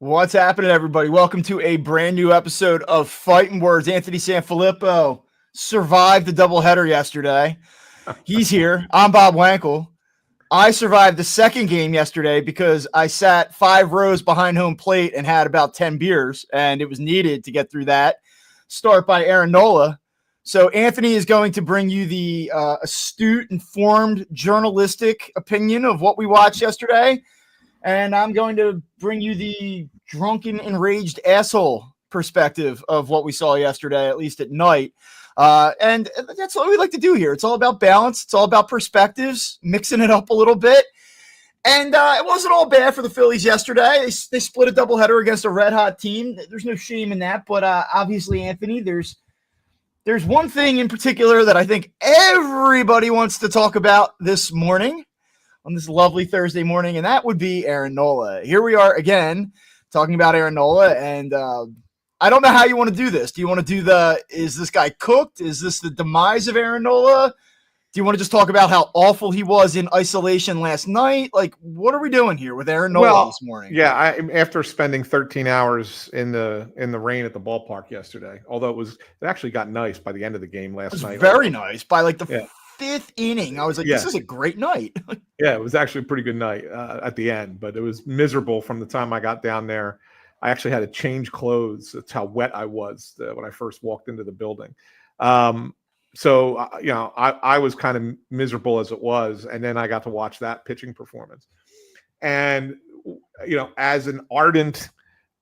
What's happening, everybody? Welcome to a brand new episode of Phightin Words. Anthony SanFilippo survived the doubleheader yesterday. He's here. I'm Bob Wankel. I survived the second game yesterday because I sat 5 rows behind home plate and had about 10 beers, and it was needed to get through that. Start by Aaron Nola. So Anthony is going to bring you the astute, informed, journalistic opinion of what we watched yesterday. And I'm going to bring you the drunken, enraged asshole perspective of what we saw yesterday, at least at night. And that's what we like to do here. It's all about balance. It's all about perspectives, mixing it up a little bit. And it wasn't all bad for the Phillies yesterday. They split a doubleheader against a red-hot team. There's no shame in that. But obviously, Anthony, there's one thing in particular that I think everybody wants to talk about this morning, on this lovely Thursday morning, and that would be Aaron Nola. Here we are again talking about Aaron Nola, and I don't know how you want to do this. Do you want to do is this guy cooked? Is this the demise of Aaron Nola? Do you want to just talk about how awful he was in isolation last night? Like, what are we doing here with Aaron Nola this morning? Yeah, after spending 13 hours in the rain at the ballpark yesterday, although it actually got nice by the end of the game last night. Very nice. By like the fifth inning, I was like, this is a great night. Yeah, it was actually a pretty good night at the end, but it was miserable from the time I got down there. I actually had to change clothes. That's how wet I was when I first walked into the building. So I was kind of miserable as it was, and then I got to watch that pitching performance. And as an ardent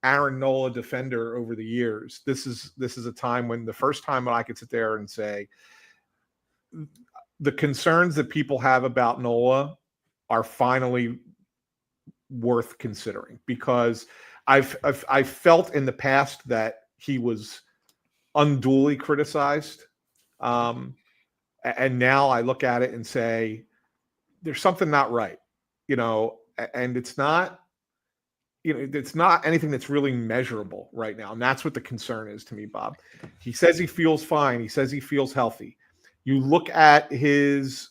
Aaron Nola defender over the years, this is a time when the first time I could sit there and say, the concerns that people have about Nola are finally worth considering, because I've felt in the past that he was unduly criticized. And now I look at it and say, there's something not right, and it's not anything that's really measurable right now. And that's what the concern is to me, Bob. He says he feels fine. He says he feels healthy. You look at his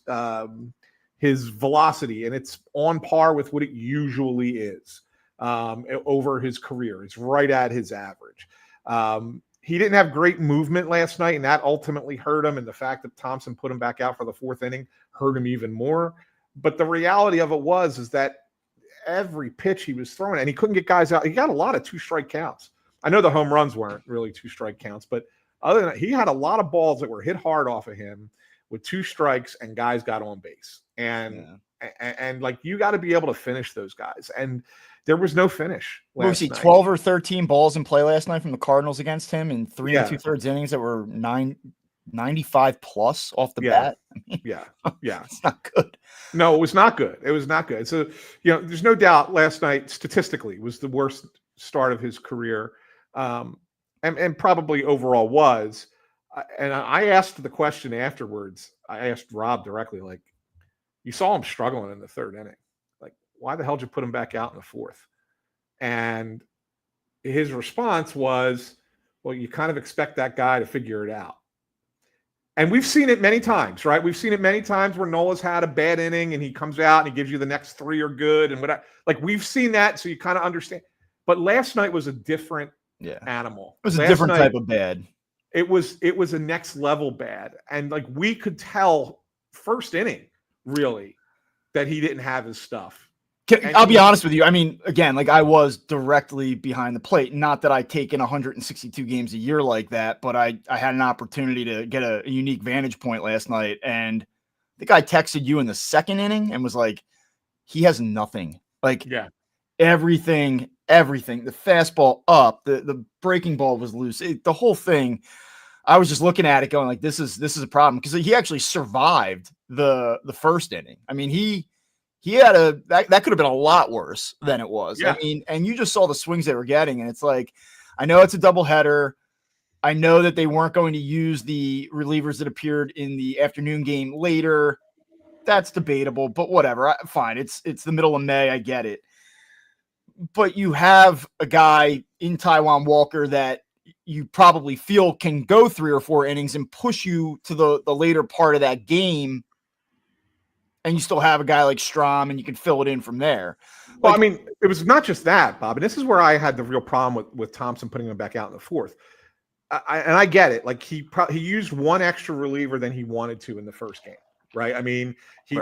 velocity, and it's on par with what it usually is over his career. It's right at his average. He didn't have great movement last night, and that ultimately hurt him. And the fact that Thompson put him back out for the fourth inning hurt him even more. But the reality of it is that every pitch he was throwing, and he couldn't get guys out. He got a lot of 2-strike counts. I know the home runs weren't really 2-strike counts, but other than that, he had a lot of balls that were hit hard off of him with 2 strikes, and guys got on base. And like, you got to be able to finish those guys. And there was no finish last night. 12 or 13 balls in play last night from the Cardinals against him in 3 2/3 innings that were 95 plus off the bat. Yeah. It's not good. No, it was not good. It was not good. So, there's no doubt last night statistically was the worst start of his career. And probably overall was. And I asked the question afterwards. I asked Rob directly, like, you saw him struggling in the third inning. Like, why the hell did you put him back out in the fourth? And his response was, well, you kind of expect that guy to figure it out. And we've seen it many times, right? We've seen it many times where Nola's had a bad inning and he comes out and he gives you the next 3 are good and whatever. Like, we've seen that, so you kind of understand. But last night was a different animal. It was a different type of bad. It was a next level bad. And like, we could tell first inning really that he didn't have his stuff. I'll be honest with you. I mean, again, like, I was directly behind the plate. Not that I take in 162 games a year like that, but I had an opportunity to get a unique vantage point last night. And I think I texted you in the second inning and was like, he has nothing. Like, everything, the fastball up, the breaking ball was loose. The whole thing, I was just looking at it going like, this is a problem, because he actually survived the first inning. I mean, he had that could have been a lot worse than it was. Yeah. I mean, and you just saw the swings they were getting, and it's like, I know it's a doubleheader. I know that they weren't going to use the relievers that appeared in the afternoon game later. That's debatable, but whatever. Fine. It's the middle of May. I get it. But you have a guy in Taijuan Walker that you probably feel can go 3 or 4 innings and push you to the later part of that game. and you still have a guy like Strom, and you can fill it in from there. Well, I mean, it was not just that, Bob, and this is where I had the real problem with Thompson putting him back out in the fourth. And I get it. Like he used one extra reliever than he wanted to in the first game, right? I mean,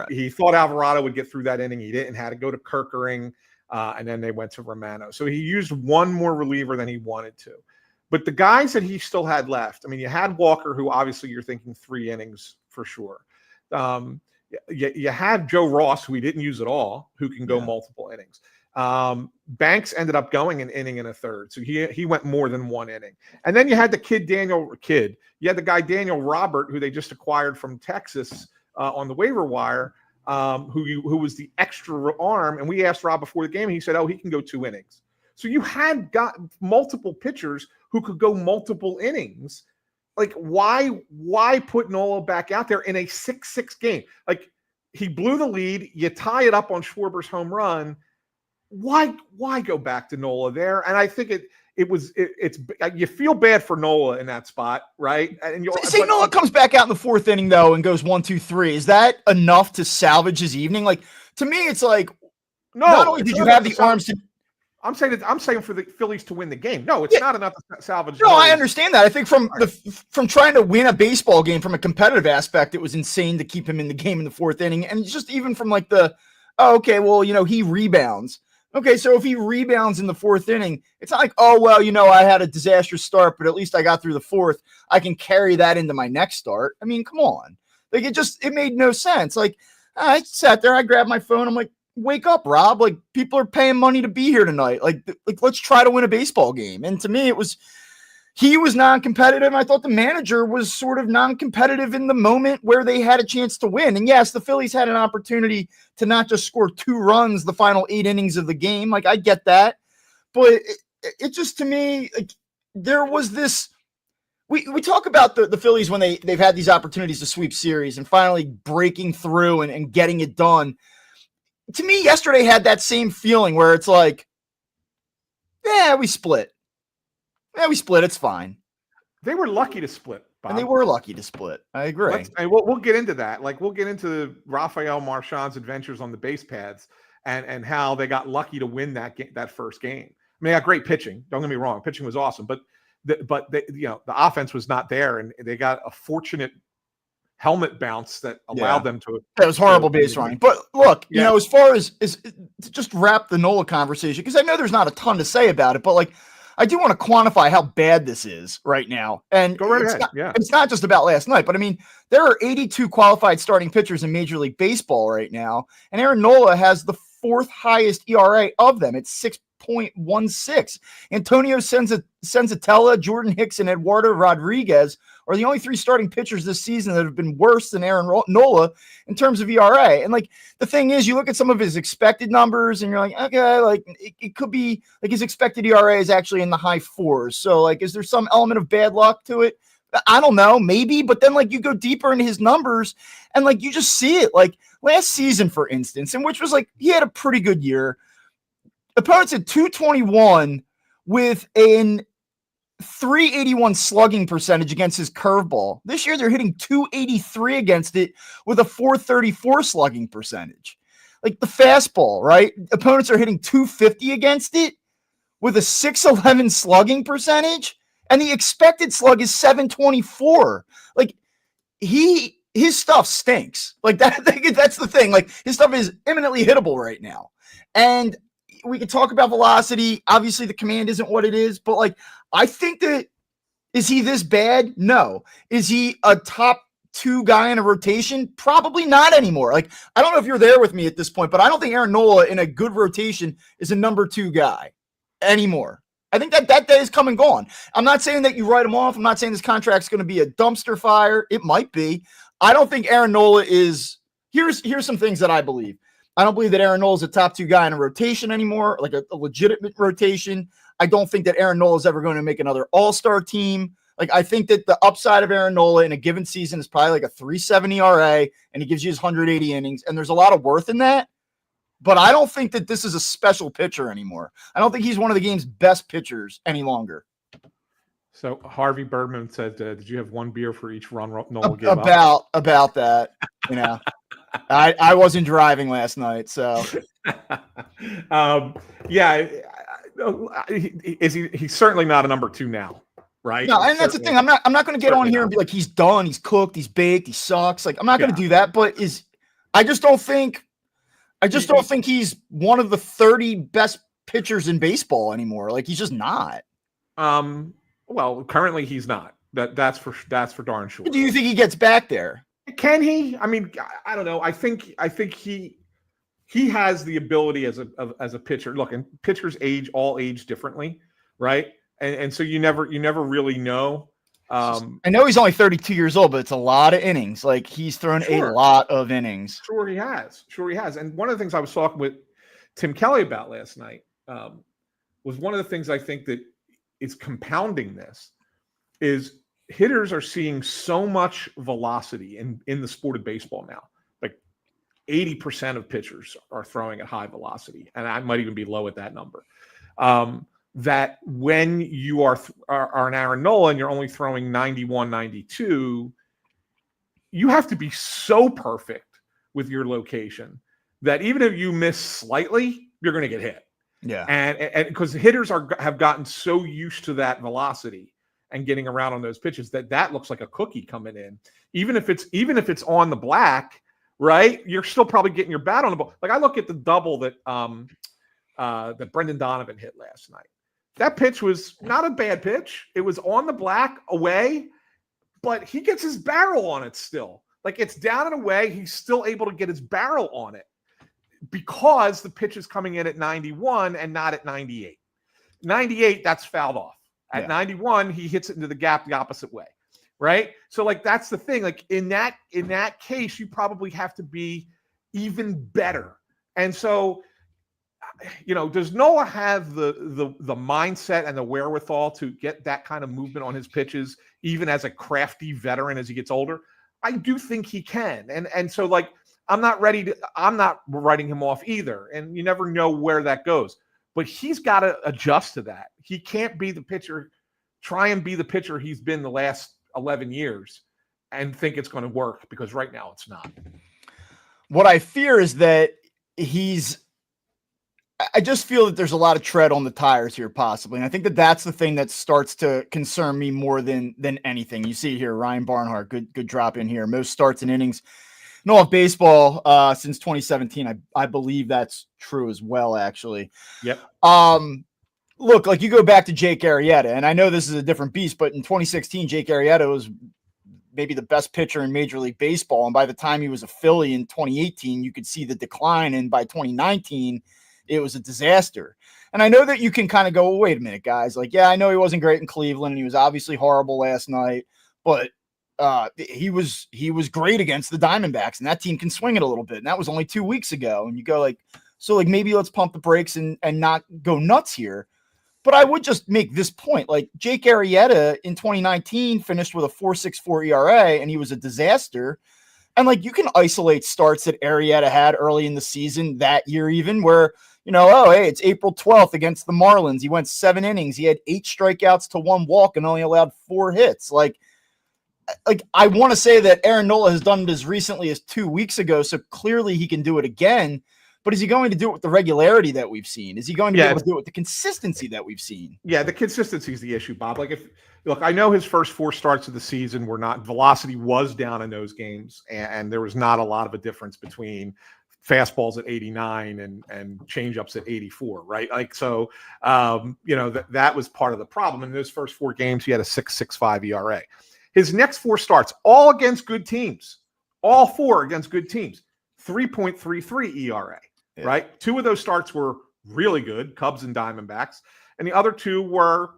he thought Alvarado would get through that inning. He didn't. Had to go to Kirkering, and then they went to Romano. So he used one more reliever than he wanted to. But the guys that he still had left, I mean, you had Walker, who obviously you're thinking 3 innings for sure. You had Joe Ross, who he didn't use at all, who can go multiple innings. Banks ended up going an inning and a third, so he went more than 1 inning. And then you had the you had the guy Daniel Robert, who they just acquired from Texas on the waiver wire, who was the extra arm. And we asked Rob before the game, and he said, "Oh, he can go 2 innings." So you had got multiple pitchers who could go multiple innings. Like, why put Nola back out there in a 6-6 game? Like, he blew the lead. You tie it up on Schwarber's home run. Why go back to Nola there? And I think it's you feel bad for Nola in that spot, right? And say Nola comes back out in the 4th inning though and goes 1, 2, 3. Is that enough to salvage his evening? Like, to me, it's like, no. Not only did you have the arms to. I'm saying for the Phillies to win the game. No, it's not enough to salvage. No, I understand that. I think from trying to win a baseball game from a competitive aspect, it was insane to keep him in the game in the 4th inning. And just even from like he rebounds. Okay, so if he rebounds in the 4th inning, it's not like, I had a disastrous start, but at least I got through the 4th. I can carry that into my next start. I mean, come on. Like, it made no sense. Like, I sat there, I grabbed my phone, I'm like, wake up, Rob. Like, people are paying money to be here tonight. Like let's try to win a baseball game. And to me, he was non-competitive. I thought the manager was sort of non-competitive in the moment where they had a chance to win. And yes, the Phillies had an opportunity to not just score 2 runs the final 8 innings of the game. Like, I get that. But it just, to me, like, there was this, we talk about the Phillies when they've had these opportunities to sweep series and finally breaking through and getting it done. To me, yesterday had that same feeling where it's like, we split. It's fine. They were lucky to split, Bob. And they were lucky to split. I agree. And we'll get into that. Like, we'll get into Rafael Marchan's adventures on the base pads and how they got lucky to win that first game. I mean, they got great pitching. Don't get me wrong. Pitching was awesome, but the offense was not there, and they got a fortunate helmet bounce that allowed them to. That was horrible base running. But look, as far as to just wrap the Nola conversation, because I know there's not a ton to say about it, but like, I do want to quantify how bad this is right now. And go right ahead. It's not just about last night, but I mean, there are 82 qualified starting pitchers in Major League Baseball right now, and Aaron Nola has the 4th highest ERA of them. It's 6.16. Antonio Senzatella, Jordan Hicks, and Eduardo Rodriguez are the only 3 starting pitchers this season that have been worse than Aaron Nola in terms of ERA. And like, the thing is, you look at some of his expected numbers and you're like, okay, like it could be like his expected ERA is actually in the high 4s. So like, is there some element of bad luck to it? I don't know, maybe, but then like you go deeper into his numbers and like you just see it. Like last season, for instance, in which was like he had a pretty good year. Opponents at 221 with an 381 slugging percentage against his curveball. This year they're hitting 283 against it with a 434 slugging percentage. Like the fastball, right? Opponents are hitting 250 against it with a 611 slugging percentage, and the expected slug is 724. Like his stuff stinks. Like that's the thing. Like his stuff is imminently hittable right now. And we could talk about velocity. Obviously the command isn't what it is, but like, I think that, is he this bad? No. Is he a top 2 guy in a rotation? Probably not anymore. Like, I don't know if you're there with me at this point, but I don't think Aaron Nola in a good rotation is a number 2 guy anymore. I think that day is come and gone. I'm not saying that you write him off. I'm not saying this contract's going to be a dumpster fire. It might be. I don't think Aaron Nola is. Here's some things that I believe. I don't believe that Aaron Nola is a top 2 guy in a rotation anymore, like a legitimate rotation. I don't think that Aaron Nola is ever going to make another all-star team. Like, I think that the upside of Aaron Nola in a given season is probably like a 3.70 ERA, and he gives you his 180 innings, and there's a lot of worth in that. But I don't think that this is a special pitcher anymore. I don't think he's one of the game's best pitchers any longer. So Harvey Birdman said, did you have 1 beer for each run Nola gave up? About that, you know. I wasn't driving last night, so yeah, he's certainly not a number 2 now, right? no, and that's the thing. I'm not going to get on here and be like he's done, he's cooked, he's baked, he sucks. Like I'm not going to do that. But I just don't think he's one of the 30 best pitchers in baseball anymore. Like he's just not. Well, currently he's not. That's for darn sure. Do you think he gets back there? Can he? I mean, I don't know. I think he has the ability as a pitcher. Look, and pitchers all age differently, right? And so you never really know. I know he's only 32 years old, but it's a lot of innings. Like he's thrown a lot of innings. Sure he has. And one of the things I was talking with Tim Kelly about last night was one of the things I think that is compounding this is hitters are seeing so much velocity in the sport of baseball now. Like 80% of pitchers are throwing at high velocity, and I might even be low at that number. That when you are an Aaron Nola and you're only throwing 91, 92, you have to be so perfect with your location that even if you miss slightly, you're going to get hit. Yeah. And because hitters have gotten so used to that velocity and getting around on those pitches that looks like a cookie coming in. Even if it's on the black, right? You're still probably getting your bat on the ball. Like I look at the double that Brendan Donovan hit last night. That pitch was not a bad pitch. It was on the black away, but he gets his barrel on it still. Like it's down and away. He's still able to get his barrel on it because the pitch is coming in at 91 and not at 98. 98, that's fouled off. At 91, he hits it into the gap the opposite way, right? So like that's the thing. Like in that case, you probably have to be even better. And so, does Nola have the mindset and the wherewithal to get that kind of movement on his pitches, even as a crafty veteran as he gets older? I do think he can. And so like I'm not writing him off either. And you never know where that goes. But he's got to adjust to that. He can't be the pitcher, try and be the pitcher he's been the last 11 years and think it's going to work, because right now it's not. What I fear is that I just feel that there's a lot of tread on the tires here possibly. And I think that that's the thing that starts to concern me more than anything. You see here, Ryan Barnhart, good drop in here. Most starts and innings in all of baseball since 2017. I believe that's true as well, actually. Yep. Look, like you go back to Jake Arrieta, and I know this is a different beast, but in 2016, Jake Arrieta was maybe the best pitcher in Major League Baseball. And by the time he was a Philly in 2018, you could see the decline. And by 2019, it was a disaster. And I know that you can kind of go, well, wait a minute, guys. Like, yeah, I know he wasn't great in Cleveland, and he was obviously horrible last night, but he was great against the Diamondbacks, and that team can swing it a little bit. And that was only 2 weeks ago. And you go like, so like maybe let's pump the brakes and not go nuts here. But I would just make this point. Like Jake Arrieta in 2019 finished with a 4.64 ERA, and he was a disaster. And like you can isolate starts that Arrieta had early in the season that year, even where, hey, it's April 12th against the Marlins. He went 7 innings. He had 8 strikeouts to 1 walk and only allowed 4 hits. Like I want to say that Aaron Nola has done it as recently as 2 weeks ago, so clearly he can do it again. But is he going to do it with the regularity that we've seen? Is he going to be able to do it with the consistency that we've seen? Yeah, the consistency is the issue, Bob. Like I know his first 4 starts of the season were not, velocity was down in those games, and there was not a lot of a difference between fastballs at 89 and changeups at 84, right? Like, so, that was part of the problem. In those first 4 games, he had a 6.65 ERA. His next 4 starts, all against good teams, all 4 against good teams, 3.33 ERA, right? 2 of those starts were really good, Cubs and Diamondbacks, and the other 2 were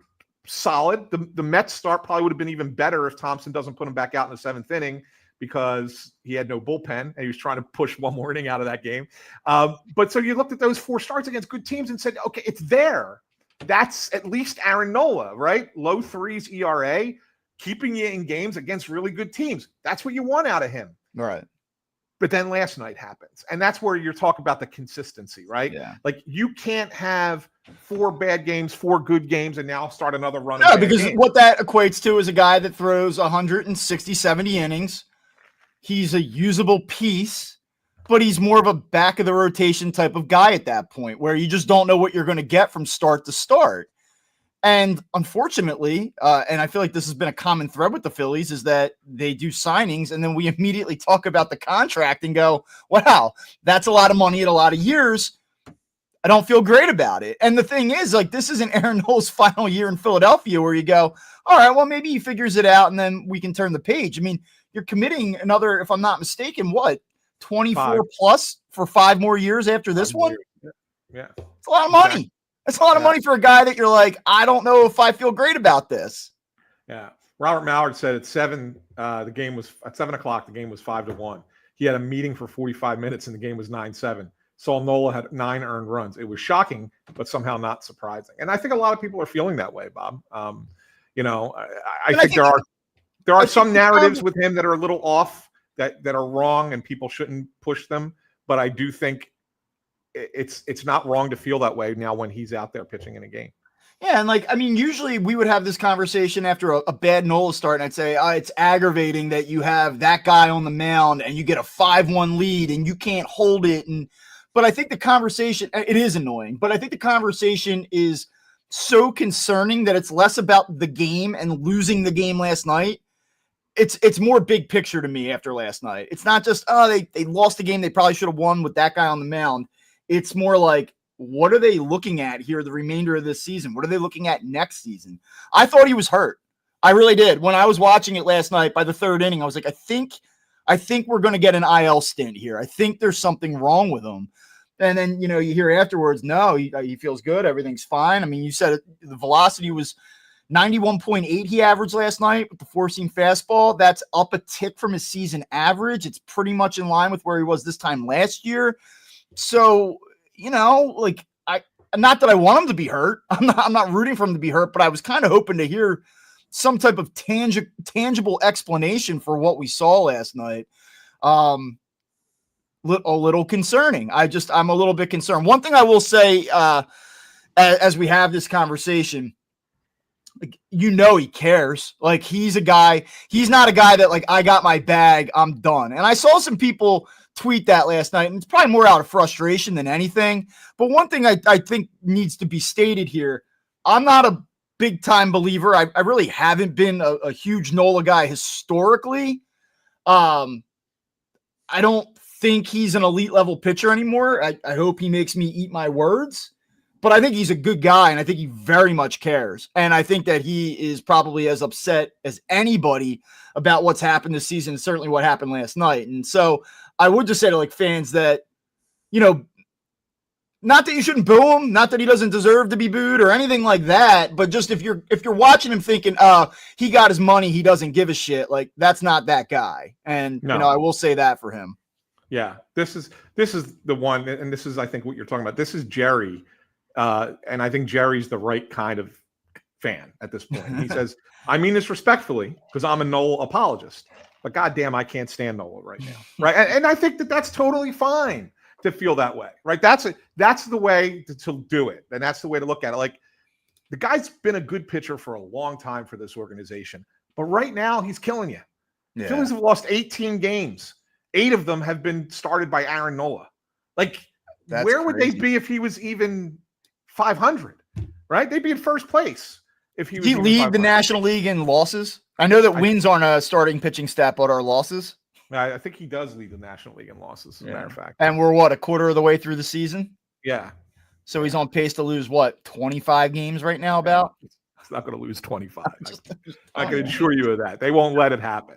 solid. The Mets start probably would have been even better if Thompson doesn't put him back out in the 7th inning, because he had no bullpen and he was trying to push 1 more inning out of that game. But so you looked at those 4 starts against good teams and said, okay, it's there. That's at least Aaron Nola, right? Low 3s ERA, keeping you in games against really good teams. That's what you want out of him. Right. But then last night happens. And that's where you're talking about the consistency, right? Yeah. Like you can't have 4 bad games, 4 good games, and now start another run. No, because what that equates to is a guy that throws 160, 70 innings. He's a usable piece. but he's more of a back of the rotation type of guy at that point where you just don't know what you're going to get from start to start. And unfortunately, and I feel like this has been a common thread with the Phillies, is that they do signings and then we immediately talk about the contract and go, wow, that's a lot of money at a lot of years. I don't feel great about it. And the thing is, like, this isn't Aaron Nola's final year in Philadelphia where you go, all right, well, maybe he figures it out and then we can turn the page. I mean, you're committing another, if I'm not mistaken, what, 24 plus for 5 more years after this one? Yeah. It's a lot of money. That's a lot of money for a guy that you're like, I don't know if I feel great about this. Yeah. Robert Mallard said at 7, the game was at 7:00. The game was 5-1. He had a meeting for 45 minutes and the game was 9-7. Saul Nola had 9 earned runs. It was shocking, but somehow not surprising. And I think a lot of people are feeling that way, Bob. I think there are some narratives with him that are a little off, that are wrong, and people shouldn't push them. But I do think it's not wrong to feel that way now when he's out there pitching in a game. Yeah, and like, I mean, usually we would have this conversation after a bad Nola start, and I'd say, it's aggravating that you have that guy on the mound and you get a 5-1 lead and you can't hold it. But I think the conversation, it is annoying, but I think the conversation is so concerning that it's less about the game and losing the game last night. It's more big picture to me after last night. It's not just, they lost the game they probably should have won with that guy on the mound. It's more like, what are they looking at here the remainder of this season? What are they looking at next season? I thought he was hurt. I really did. When I was watching it last night, by the 3rd inning, I was like, I think we're going to get an IL stint here. I think there's something wrong with him. And then, you hear afterwards, no, he feels good. Everything's fine. I mean, you said the velocity was 91.8 he averaged last night with the 4-seam fastball. That's up a tick from his season average. It's pretty much in line with where he was this time last year. So, like, not that I want him to be hurt. I'm not rooting for him to be hurt, but I was kind of hoping to hear some type of tangible explanation for what we saw last night. A little concerning. I'm a little bit concerned. One thing I will say, as we have this conversation, like, he cares. Like, he's not a guy that, like, I got my bag, I'm done. And I saw some people tweet that last night, and it's probably more out of frustration than anything. But one thing I think needs to be stated here, I'm not a big time believer. I really haven't been a huge Nola guy historically. I don't think he's an elite level pitcher anymore. I hope he makes me eat my words, but I think he's a good guy, and I think he very much cares. And I think that he is probably as upset as anybody about what's happened this season, certainly what happened last night. And so I would just say to, like, fans that, not that you shouldn't boo him, not that he doesn't deserve to be booed or anything like that, but just if you're watching him thinking, he got his money, he doesn't give a shit, like, that's not that guy. And no. I will say that for him. Yeah, this is the one, and this is, I think, what you're talking about. This is Jerry, and I think Jerry's the right kind of fan at this point. He says, I mean this respectfully because I'm a Nola apologist, but goddamn, I can't stand Nola right now, right? And I think that's totally fine to feel that way, right? That's the way to do it, and that's the way to look at it. Like, the guy's been a good pitcher for a long time for this organization, but right now he's killing you. Yeah. Phillies have lost 18 games. 8 of them have been started by Aaron Nola. Like, where would they be if he was even 500? Right? They'd be in first place if he was. Did he lead the National League in losses? I know that wins aren't a starting pitching stat, but are losses. I think he does lead the National League in losses, as a matter of fact. And we're a quarter of the way through the season? Yeah. So he's on pace to lose 25 games right now about? He's not going to lose 25. I can assure you of that. They won't let it happen.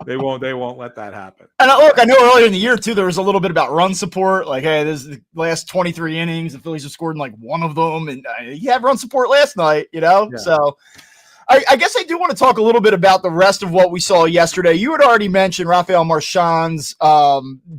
They won't let that happen. And look, I know earlier in the year too, there was a little bit about run support. Like, hey, this is the last 23 innings, the Phillies have scored in like one of them, and he had run support last night, Yeah. So I guess I do want to talk a little bit about the rest of what we saw yesterday. You had already mentioned Rafael Marchan's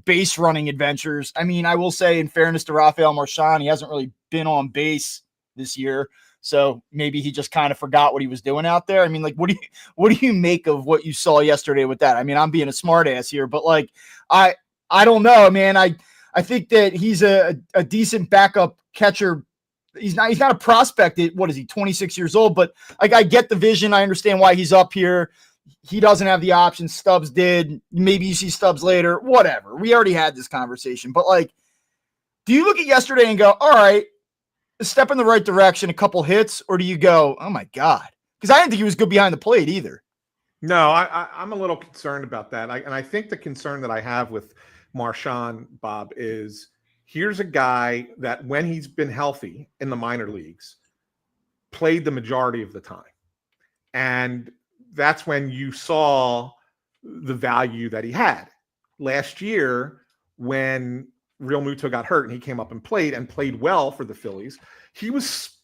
base running adventures. I mean, I will say, in fairness to Rafael Marchan, he hasn't really been on base this year. So maybe he just kind of forgot what he was doing out there. I mean, like, what do you make of what you saw yesterday with that? I mean, I'm being a smart ass here, but like, I don't know, man. I think that he's a decent backup catcher. He's not a prospect at, what is he, 26 years old, but like, I get the vision. I understand why he's up here. he doesn't have the option. Stubbs did. Maybe you see Stubbs later. Whatever. We already had this conversation. But, like, do you look at yesterday and go, all right, a step in the right direction, a couple hits, or do you go, oh, my God? Because I didn't think he was good behind the plate either. No, I'm a little concerned about that. And I think the concern that I have with Marchan, Bob, is here's a guy that when he's been healthy in the minor leagues, played the majority of the time. And that's when you saw the value that he had. Last year, when Real Muto got hurt and he came up and played well for the Phillies, he was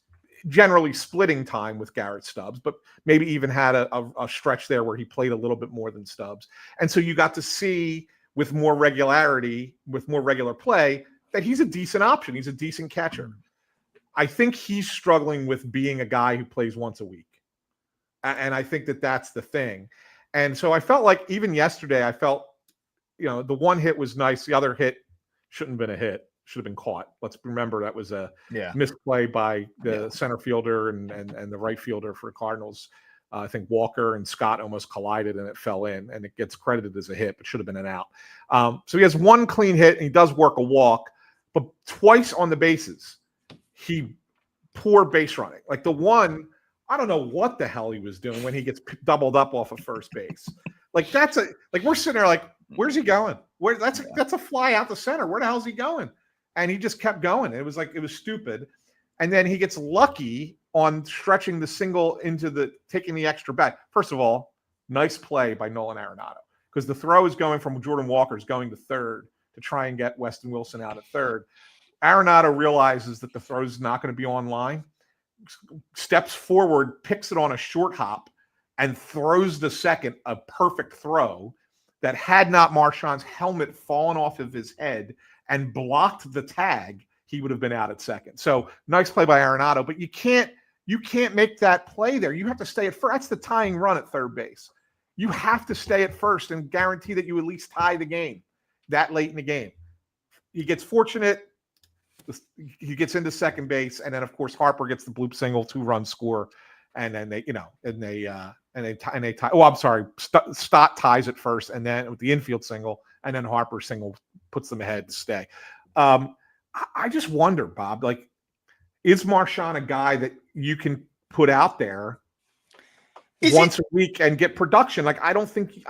generally splitting time with Garrett Stubbs, but maybe even had a stretch there where he played a little bit more than Stubbs. And so you got to see with more regularity, with more regular play, that he's a decent option. He's a decent catcher. I think he's struggling with being a guy who plays once a week. And I think that that's the thing. And so I felt like even yesterday, the one hit was nice. The other hit shouldn't have been a hit. Should have been caught. Let's remember that was a misplay by the center fielder and the right fielder for Cardinals. I think Walker and Scott almost collided and it fell in, and it gets credited as a hit, but should have been an out. So he has one clean hit and he does work a walk, but twice on the bases, he poor base running. Like the one, I don't know what the hell he was doing when he gets doubled up off of first base. Like we're sitting there like, where's he going? That's a fly out the center. Where the hell's he going? And he just kept going. It was stupid. And then he gets lucky on stretching the single into taking the extra bat. First of all, nice play by Nolan Arenado, because the throw is going from Jordan Walker's going to third to try and get Weston Wilson out at third. Arenado realizes that the throw is not going to be on line, steps forward, picks it on a short hop, and throws the second, a perfect throw that had not Marchan's helmet fallen off of his head and blocked the tag, he would have been out at second. So nice play by Arenado, but you can't make that play there. You have to stay at first. That's the tying run at third base. You have to stay at first and guarantee that you at least tie the game that late in the game. He gets fortunate. He gets into second base, and then of course Harper gets the bloop single, 2-run score, and then they tie. Oh, I'm sorry. Stott ties it first, and then with the infield single, and then Harper single puts them ahead to stay. I just wonder, Bob, like, is Marchan a guy that you can put out there once a week and get production? Like, I don't think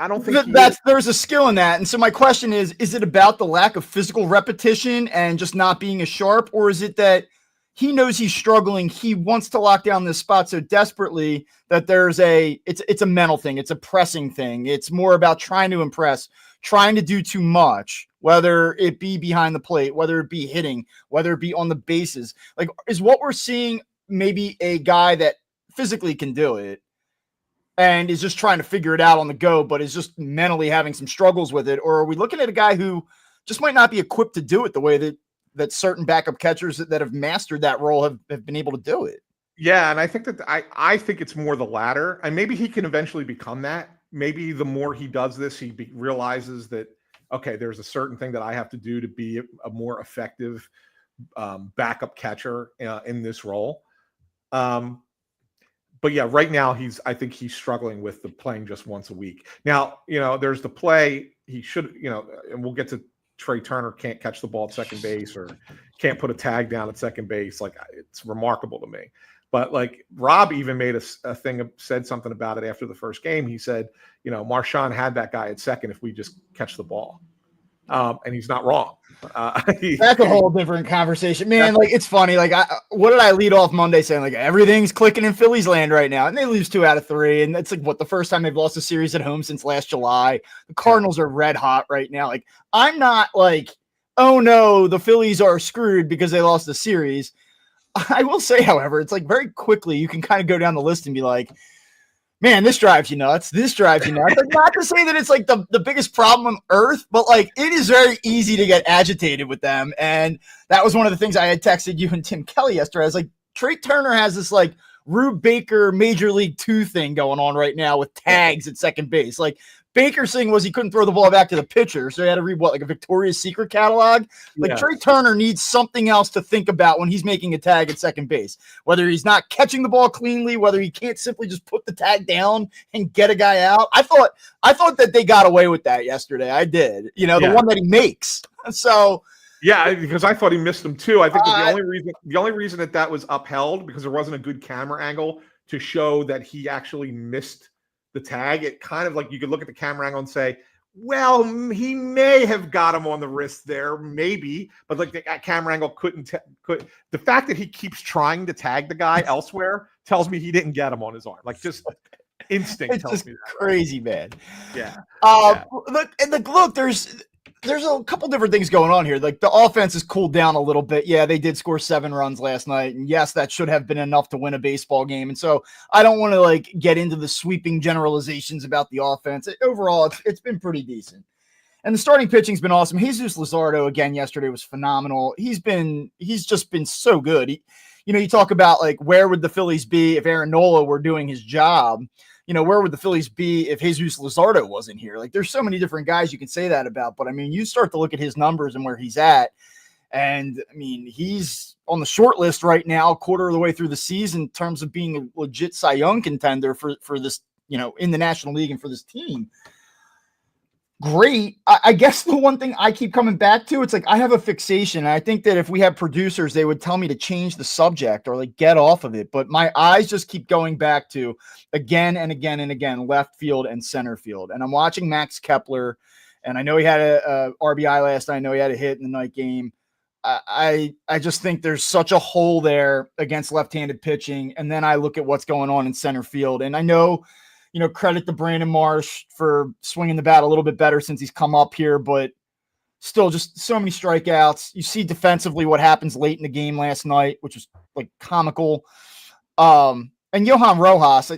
there's a skill in that. And so my question is it about the lack of physical repetition and just not being as sharp, or is it that he knows he's struggling, he wants to lock down this spot so desperately that it's a mental thing, it's a pressing thing, it's more about trying to impress, trying to do too much, whether it be behind the plate, whether it be hitting, whether it be on the bases? Like, is what we're seeing maybe a guy that physically can do it and is just trying to figure it out on the go, but is just mentally having some struggles with it? Or are we looking at a guy who just might not be equipped to do it the way that certain backup catchers that have mastered that role have been able to do it? Yeah, and I think that I think it's more the latter, and maybe he can eventually become that. Maybe the more he does this, he realizes that, okay, there's a certain thing that I have to do to be a more effective backup catcher in this role. But yeah, right now I think he's struggling with the playing just once a week. Now, there's the play he should, and we'll get to Trea Turner can't catch the ball at second base or can't put a tag down at second base. Like, it's remarkable to me. But like Rob even made a thing, said something about it after the first game. He said, Marchan had that guy at second if we just catch the ball. And he's not wrong. That's a whole different conversation, man. Like, it's funny. Like, what did I lead off Monday saying? Like, everything's clicking in Phillies land right now, and they lose 2 out of 3, and that's like the first time they've lost a series at home since last July. The Cardinals are red hot right now. Like, I'm not like, oh no, the Phillies are screwed because they lost the series. I will say, however, it's like very quickly you can kind of go down the list and be like, man, this drives you nuts. This drives you nuts. Like, not to say that it's like the biggest problem on earth, but like, it is very easy to get agitated with them. And that was one of the things I had texted you and Tim Kelly yesterday. I was like, Trea Turner has this like Rube Baker Major League 2 thing going on right now with tags at second base. Like, Baker's thing was he couldn't throw the ball back to the pitcher, so he had to read like a Victoria's Secret catalog. Like Yes. Trea Turner needs something else to think about when he's making a tag at second base. Whether he's not catching the ball cleanly, whether he can't simply just put the tag down and get a guy out. I thought that they got away with that yesterday. I did. The one that he makes. So yeah, because I thought he missed them too. I think that the only reason that was upheld because there wasn't a good camera angle to show that he actually missed the tag. It kind of like you could look at the camera angle and say, well, he may have got him on the wrist there, maybe, but like the camera angle couldn't. The fact that he keeps trying to tag the guy elsewhere tells me he didn't get him on his arm. Like just instinct it's tells just me that. crazy, man. Yeah. Look, there's a couple different things going on here. Like the offense has cooled down a little bit. Yeah, they did score 7 runs last night. And yes, that should have been enough to win a baseball game. And so I don't want to like get into the sweeping generalizations about the offense. Overall, it's been pretty decent. And the starting pitching's been awesome. Jesus Luzardo again yesterday was phenomenal. He's just been so good. You talk about like where would the Phillies be if Aaron Nola were doing his job? Where would the Phillies be if Jesus Luzardo wasn't here? Like, there's so many different guys you can say that about. But, I mean, you start to look at his numbers and where he's at. And, I mean, he's on the short list right now, quarter of the way through the season in terms of being a legit Cy Young contender for this, in the National League and for this team. Great. I guess the one thing I keep coming back to, it's like I have a fixation. And I think that if we had producers, they would tell me to change the subject or like get off of it. But my eyes just keep going back to again and again and again, left field and center field. And I'm watching Max Kepler, and I know he had a RBI last night. I know he had a hit in the night game. I just think there's such a hole there against left-handed pitching. And then I look at what's going on in center field. And I know, credit to Brandon Marsh for swinging the bat a little bit better since he's come up here, but still just so many strikeouts. You see defensively what happens late in the game last night, which was like comical. And Johan Rojas,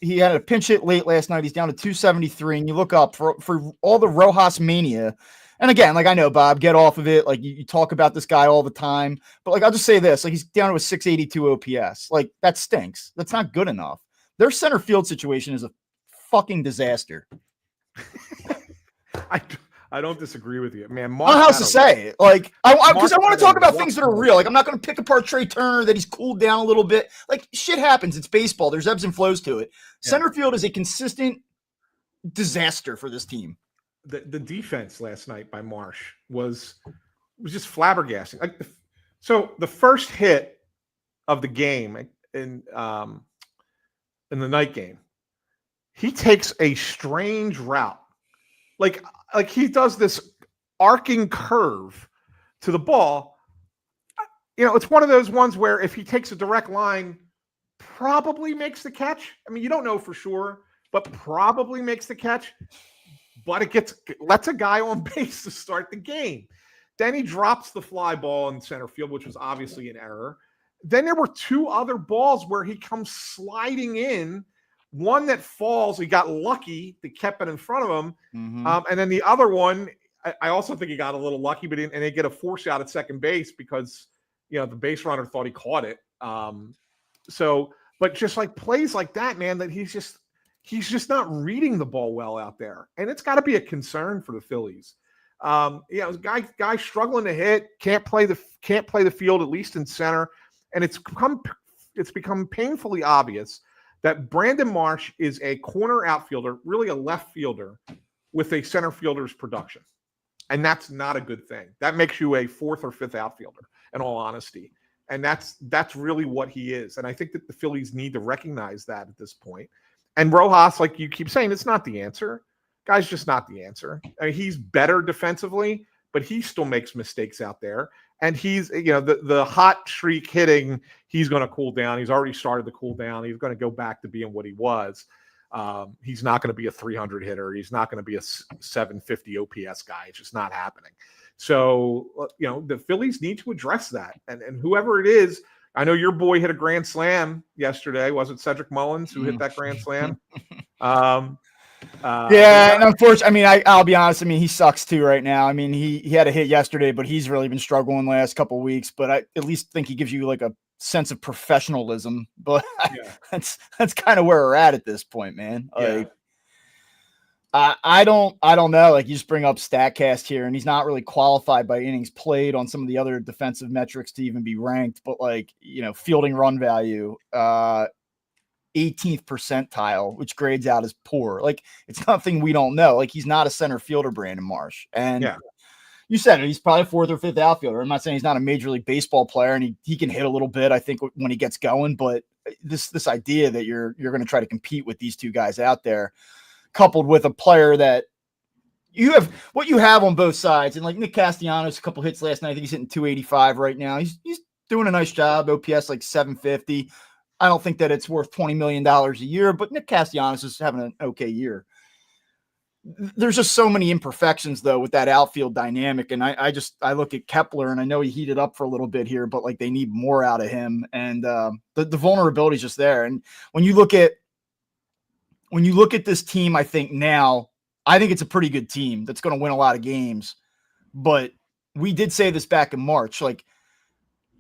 he had a pinch hit late last night. He's down to 273, and you look up for all the Rojas mania. And again, like I know, Bob, get off of it. Like you talk about this guy all the time, but like I'll just say this: like he's down to a 682 OPS. Like that stinks. That's not good enough. Their center field situation is a fucking disaster. I don't disagree with you, man. Marsh, I don't know how to say it. Like, because I want to talk about things that are real. Like, I'm not going to pick apart Trea Turner that he's cooled down a little bit. Like, shit happens. It's baseball. There's ebbs and flows to it. Yeah. Center field is a consistent disaster for this team. The defense last night by Marsh was just flabbergasting. Like, so the first hit of the game in the night game, he takes a strange route. Like he does this arcing curve to the ball. It's one of those ones where if he takes a direct line, probably makes the catch. I mean, you don't know for sure, but probably makes the catch. But it lets a guy on base to start the game. Then he drops the fly ball in center field, which was obviously an error. Then there were 2 other balls where he comes sliding in. One that falls, he got lucky. They kept it in front of him. Mm-hmm. And then the other one, I also think he got a little lucky, but and they get a force out at second base because, the base runner thought he caught it. But just like plays like that, man, that he's just not reading the ball well out there. And it's got to be a concern for the Phillies. Guy struggling to hit, can't play the field, at least in center. And it's become painfully obvious that Brandon Marsh is a corner outfielder, really a left fielder with a center fielder's production. And that's not a good thing. That makes you a 4th or 5th outfielder, in all honesty. And that's really what he is. And I think that the Phillies need to recognize that at this point. And Rojas, like you keep saying, it's not the answer. Guy's just not the answer. I mean, he's better defensively, but he still makes mistakes out there. And he's, the hot streak hitting, he's going to cool down. He's already started to cool down. He's going to go back to being what he was. He's not going to be a 300 hitter. He's not going to be a 750 OPS guy. It's just not happening. So, the Phillies need to address that. And whoever it is, I know your boy hit a grand slam yesterday. Was it Cedric Mullins who hit that grand slam? And unfortunately, I mean, I'll be honest. I mean, he sucks too right now. I mean, he had a hit yesterday, but he's really been struggling the last couple of weeks. But I at least think he gives you like a sense of professionalism. But that's kind of where we're at this point, man. Yeah. I don't know. Like, you just bring up StatCast here, and he's not really qualified by innings played on some of the other defensive metrics to even be ranked. But, like, fielding run value, 18th percentile, which grades out as poor. Like, it's nothing we don't know. Like, he's not a center fielder, Brandon Marsh. And Yeah. you said it, he's probably fourth or fifth outfielder. I'm not saying he's not a Major League Baseball player, and he can hit a little bit, I think, when he gets going. But this idea that you're going to try to compete with these two guys out there, coupled with a player that you have on both sides. And like Nick Castellanos, a couple hits last night. I think he's hitting 285 right now. He's doing a nice job. OPS like 750. I don't think that it's worth $20 million a year, but Nick Castellanos is having an okay year. There's just so many imperfections though with that outfield dynamic. And I look at Kepler, and I know he heated up for a little bit here, but like they need more out of him. And the vulnerability is just there. And when you look at this team, I think it's a pretty good team that's going to win a lot of games. But we did say this back in March, like,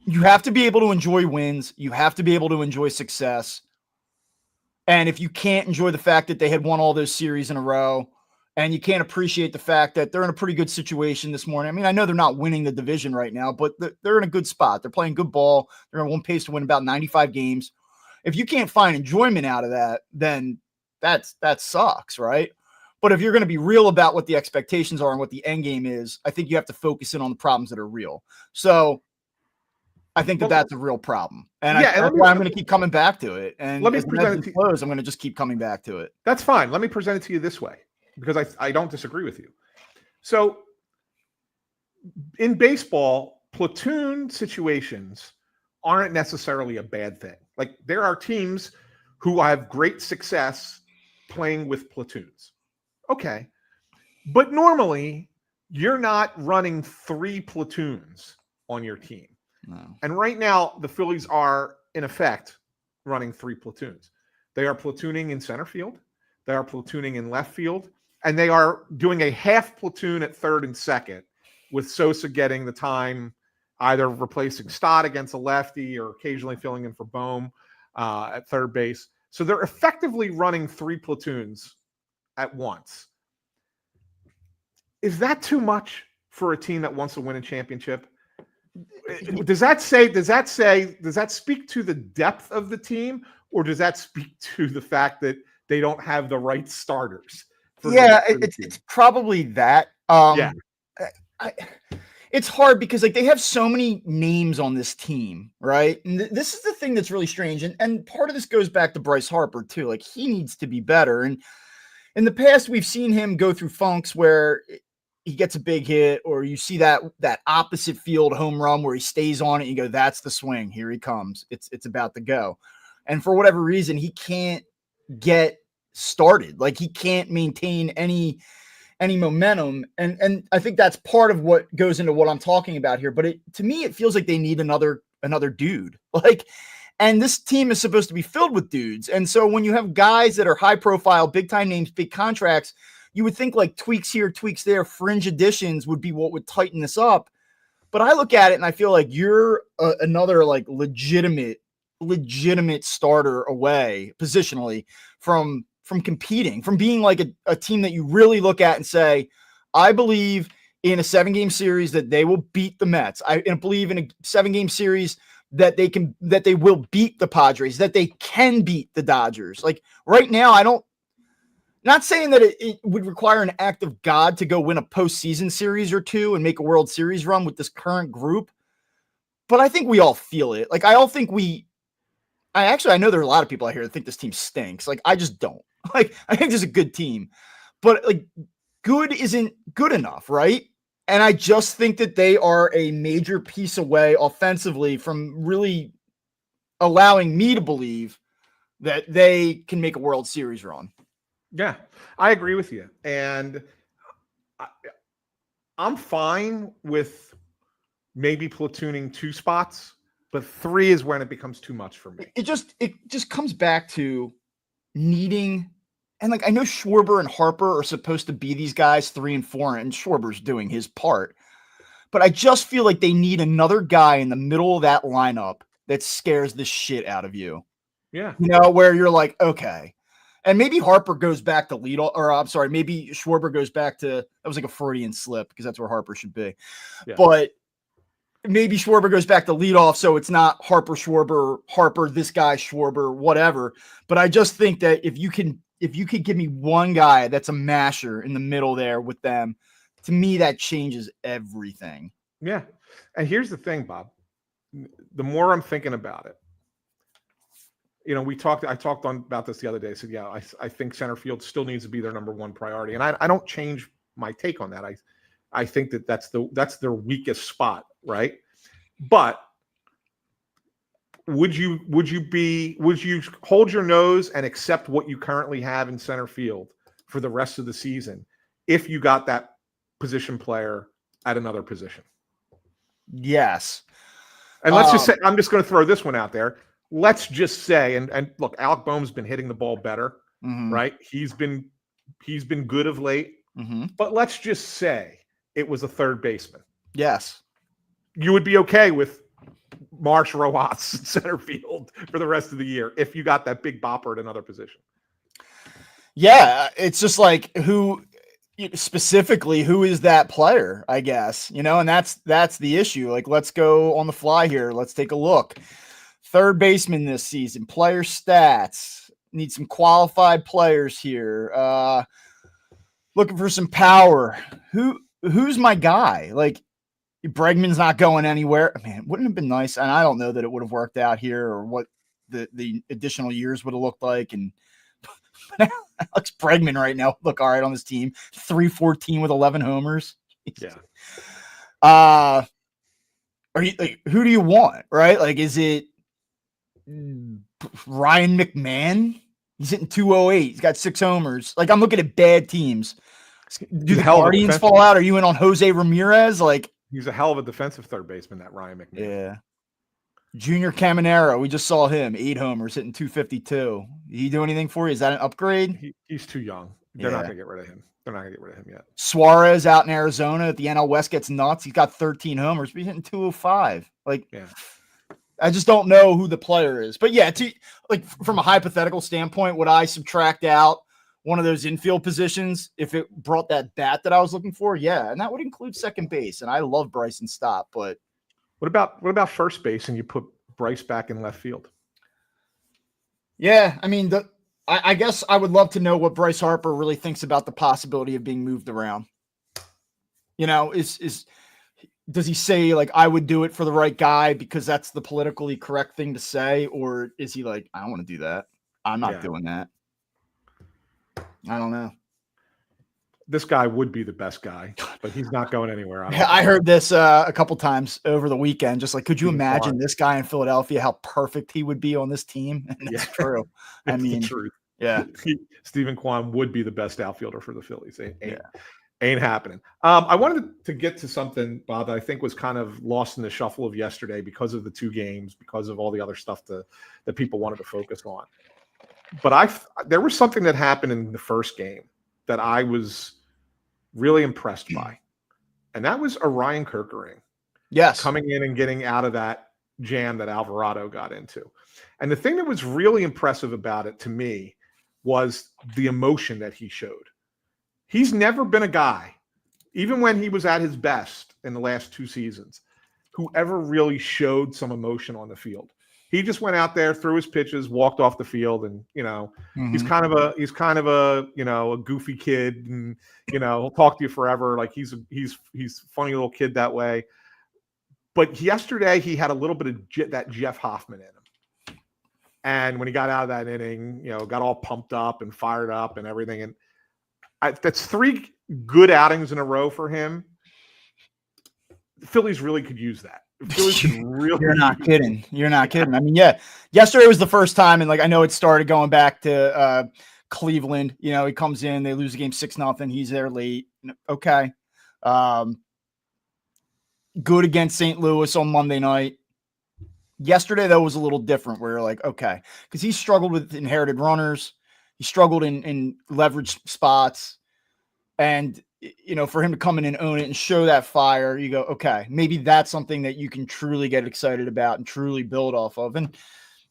you have to be able to enjoy wins. You have to be able to enjoy success. And if you can't enjoy the fact that they had won all those series in a row, and you can't appreciate the fact that they're in a pretty good situation this morning. I mean, I know they're not winning the division right now, but they're in a good spot. They're playing good ball. They're on pace to win about 95 games. If you can't find enjoyment out of that, then that sucks, right? But if you're going to be real about what the expectations are and what the end game is, I think you have to focus in on the problems that are real. So I think that's a real problem. And that's why I'm going to keep coming back to it. And let me present it to you. I'm going to just keep coming back to it. That's fine. Let me present it to you this way, because I don't disagree with you. So in baseball, platoon situations aren't necessarily a bad thing. Like, there are teams who have great success playing with platoons. Okay. But normally you're not running 3 platoons on your team. No. And right now the Phillies are in effect running 3 platoons. They are platooning in center field. They are platooning in left field. And they are doing a half platoon at third and second, with Sosa getting the time, either replacing Stott against a lefty or occasionally filling in for Bohm at third base. So they're effectively running 3 platoons at once. Is that too much for a team that wants to win a championship? Does that speak to the depth of the team, or does that speak to the fact that they don't have the right starters? It's probably that. It's hard because like they have so many names on this team, right? And this is the thing that's really strange. And part of this goes back to Bryce Harper too. Like, he needs to be better. And in the past, we've seen him go through funks where he gets a big hit, or you see that opposite field home run where he stays on it. And you go, that's the swing. Here he comes. It's about to go. And for whatever reason, he can't get started. Like, he can't maintain any momentum. And I think that's part of what goes into what I'm talking about here. But to me, it feels like they need another dude. Like, and this team is supposed to be filled with dudes. And so when you have guys that are high profile, big time names, big contracts, you would think like tweaks here, tweaks there, fringe additions would be what would tighten this up. But I look at it and I feel like you're another like legitimate starter away positionally from competing, from being like a team that you really look at and say, I believe in a 7-game series that they will beat the Mets. I believe in a 7-game series that they will beat the Padres, that they can beat the Dodgers. Like, right now, not saying that it would require an act of God to go win a postseason series or 2 and make a World Series run with this current group, but I think we all feel it. Like, I know there are a lot of people out here that think this team stinks. Like, I just don't. Like, I think there's a good team, but like, good isn't good enough, right? And I just think that they are a major piece away offensively from really allowing me to believe that they can make a World Series run. Yeah, I agree with you. And I'm fine with maybe platooning 2 spots, but 3 is when it becomes too much for me. It just comes back to needing, and like, I know Schwarber and Harper are supposed to be these guys 3 and 4, and Schwarber's doing his part, but I just feel like they need another guy in the middle of that lineup that scares the shit out of you. Yeah. Where you're like, okay, And maybe Harper goes back to lead, or I'm sorry, maybe Schwarber goes back to, that was like a Freudian slip because that's where Harper should be. Yeah. But maybe Schwarber goes back to lead off, so it's not Harper, Schwarber, Harper, this guy, Schwarber, whatever. But I just think that if you could give me one guy that's a masher in the middle there with them, to me, that changes everything. Yeah. And here's the thing, Bob. The more I'm thinking about it, I talked about this the other day. I said, yeah, I think center field still needs to be their number one priority. And I don't change my take on that. I think that's their weakest spot, right? But would you hold your nose and accept what you currently have in center field for the rest of the season if you got that position player at another position? Yes. And let's just say, I'm just going to throw this one out there. Let's just say, and look, Alec Bohm's been hitting the ball better, right? He's been good of late, but let's just say it was a third baseman. Yes. You would be okay with Marsh, Rojas, center field for the rest of the year if you got that big bopper at another position. Yeah. It's just like who is that player, I guess, and that's the issue. Like, let's go on the fly here. Let's take a look. Third baseman this season, player stats, need some qualified players here. Looking for some power. Who's my guy? Like, Bregman's not going anywhere. Man, wouldn't it have been nice? And I don't know that it would have worked out here or what the additional years would have looked like. And Alex Bregman right now look all right on this team. 314 with 11 homers. Yeah. Are you like, who do you want? Right? Like, is it Ryan McMahon? He's hitting 208. He's got 6 homers. Like, I'm looking at bad teams. Do the Guardians fall out? Are you in on Jose Ramirez? Like, he's a hell of a defensive third baseman, that Ryan McMahon. Yeah. Junior Caminero, we just saw him, 8 homers, hitting 252. Did he do anything for you? Is that an upgrade? He's too young. They're not going to get rid of him. They're not going to get rid of him yet. Suarez out in Arizona at the NL West gets nuts. He's got 13 homers, but he's hitting 205. Like, yeah. I just don't know who the player is. But yeah, from a hypothetical standpoint, would I subtract out one of those infield positions if it brought that bat that I was looking for? Yeah, and that would include second base. And I love Bryson Stott, but what about first base and you put Bryce back in left field? Yeah, I mean, I guess I would love to know what Bryce Harper really thinks about the possibility of being moved around. Does he say, like, I would do it for the right guy because that's the politically correct thing to say? Or is he like, I don't want to do that. I'm not doing that. I don't know. This guy would be the best guy, but he's not going anywhere. I heard this a couple times over the weekend. Just like, could you imagine this guy in Philadelphia, how perfect he would be on this team? And that's true. I mean, the truth. Yeah. Stephen Kwan would be the best outfielder for the Phillies. Ain't happening. I wanted to get to something, Bob, that I think was kind of lost in the shuffle of yesterday because of the 2 games, because of all the other stuff that people wanted to focus on. But there was something that happened in the first game that I was really impressed by, and that was Orion Kerkering. Yes, coming in and getting out of that jam that Alvarado got into. And the thing that was really impressive about it to me was the emotion that he showed. He's never been a guy, even when he was at his best in the last 2 seasons, who ever really showed some emotion on the field. He just went out there, threw his pitches, walked off the field, and he's kind of a a goofy kid, and he'll talk to you forever. Like he's a funny little kid that way. But yesterday he had a little bit of that Jeff Hoffman in him, and when he got out of that inning, got all pumped up and fired up and everything. And that's 3 good outings in a row for him. The Phillies really could use that. You're not kidding. You're not kidding. I mean, yeah, yesterday was the first time, and like I know it started going back to Cleveland. He comes in, they lose the game 6-0. He's there late. Okay. Good against St. Louis on Monday night. Yesterday, though, was a little different where you're like, okay, because he struggled with inherited runners. He struggled in leverage spots. And for him to come in and own it and show that fire, you go, okay, maybe that's something that you can truly get excited about and truly build off of. And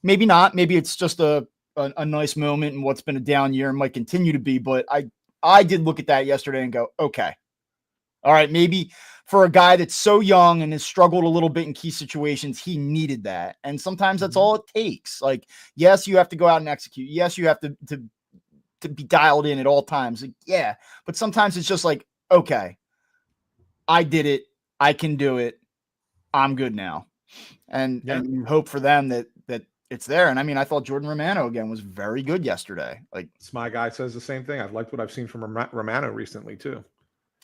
maybe not. Maybe it's just a a nice moment in what's been a down year and might continue to be. But I did look at that yesterday and go, okay, all right, maybe for a guy that's so young and has struggled a little bit in key situations, he needed that. And sometimes that's all it takes. Like, yes, you have to go out and execute. Yes, you have to be dialed in at all times. Like, yeah, but sometimes it's just like, okay, I did it. I can do it. I'm good now. And you hope for them that it's there. And I mean, I thought Jordan Romano again was very good yesterday. Like, my guy says the same thing. I've liked what I've seen from Romano recently too.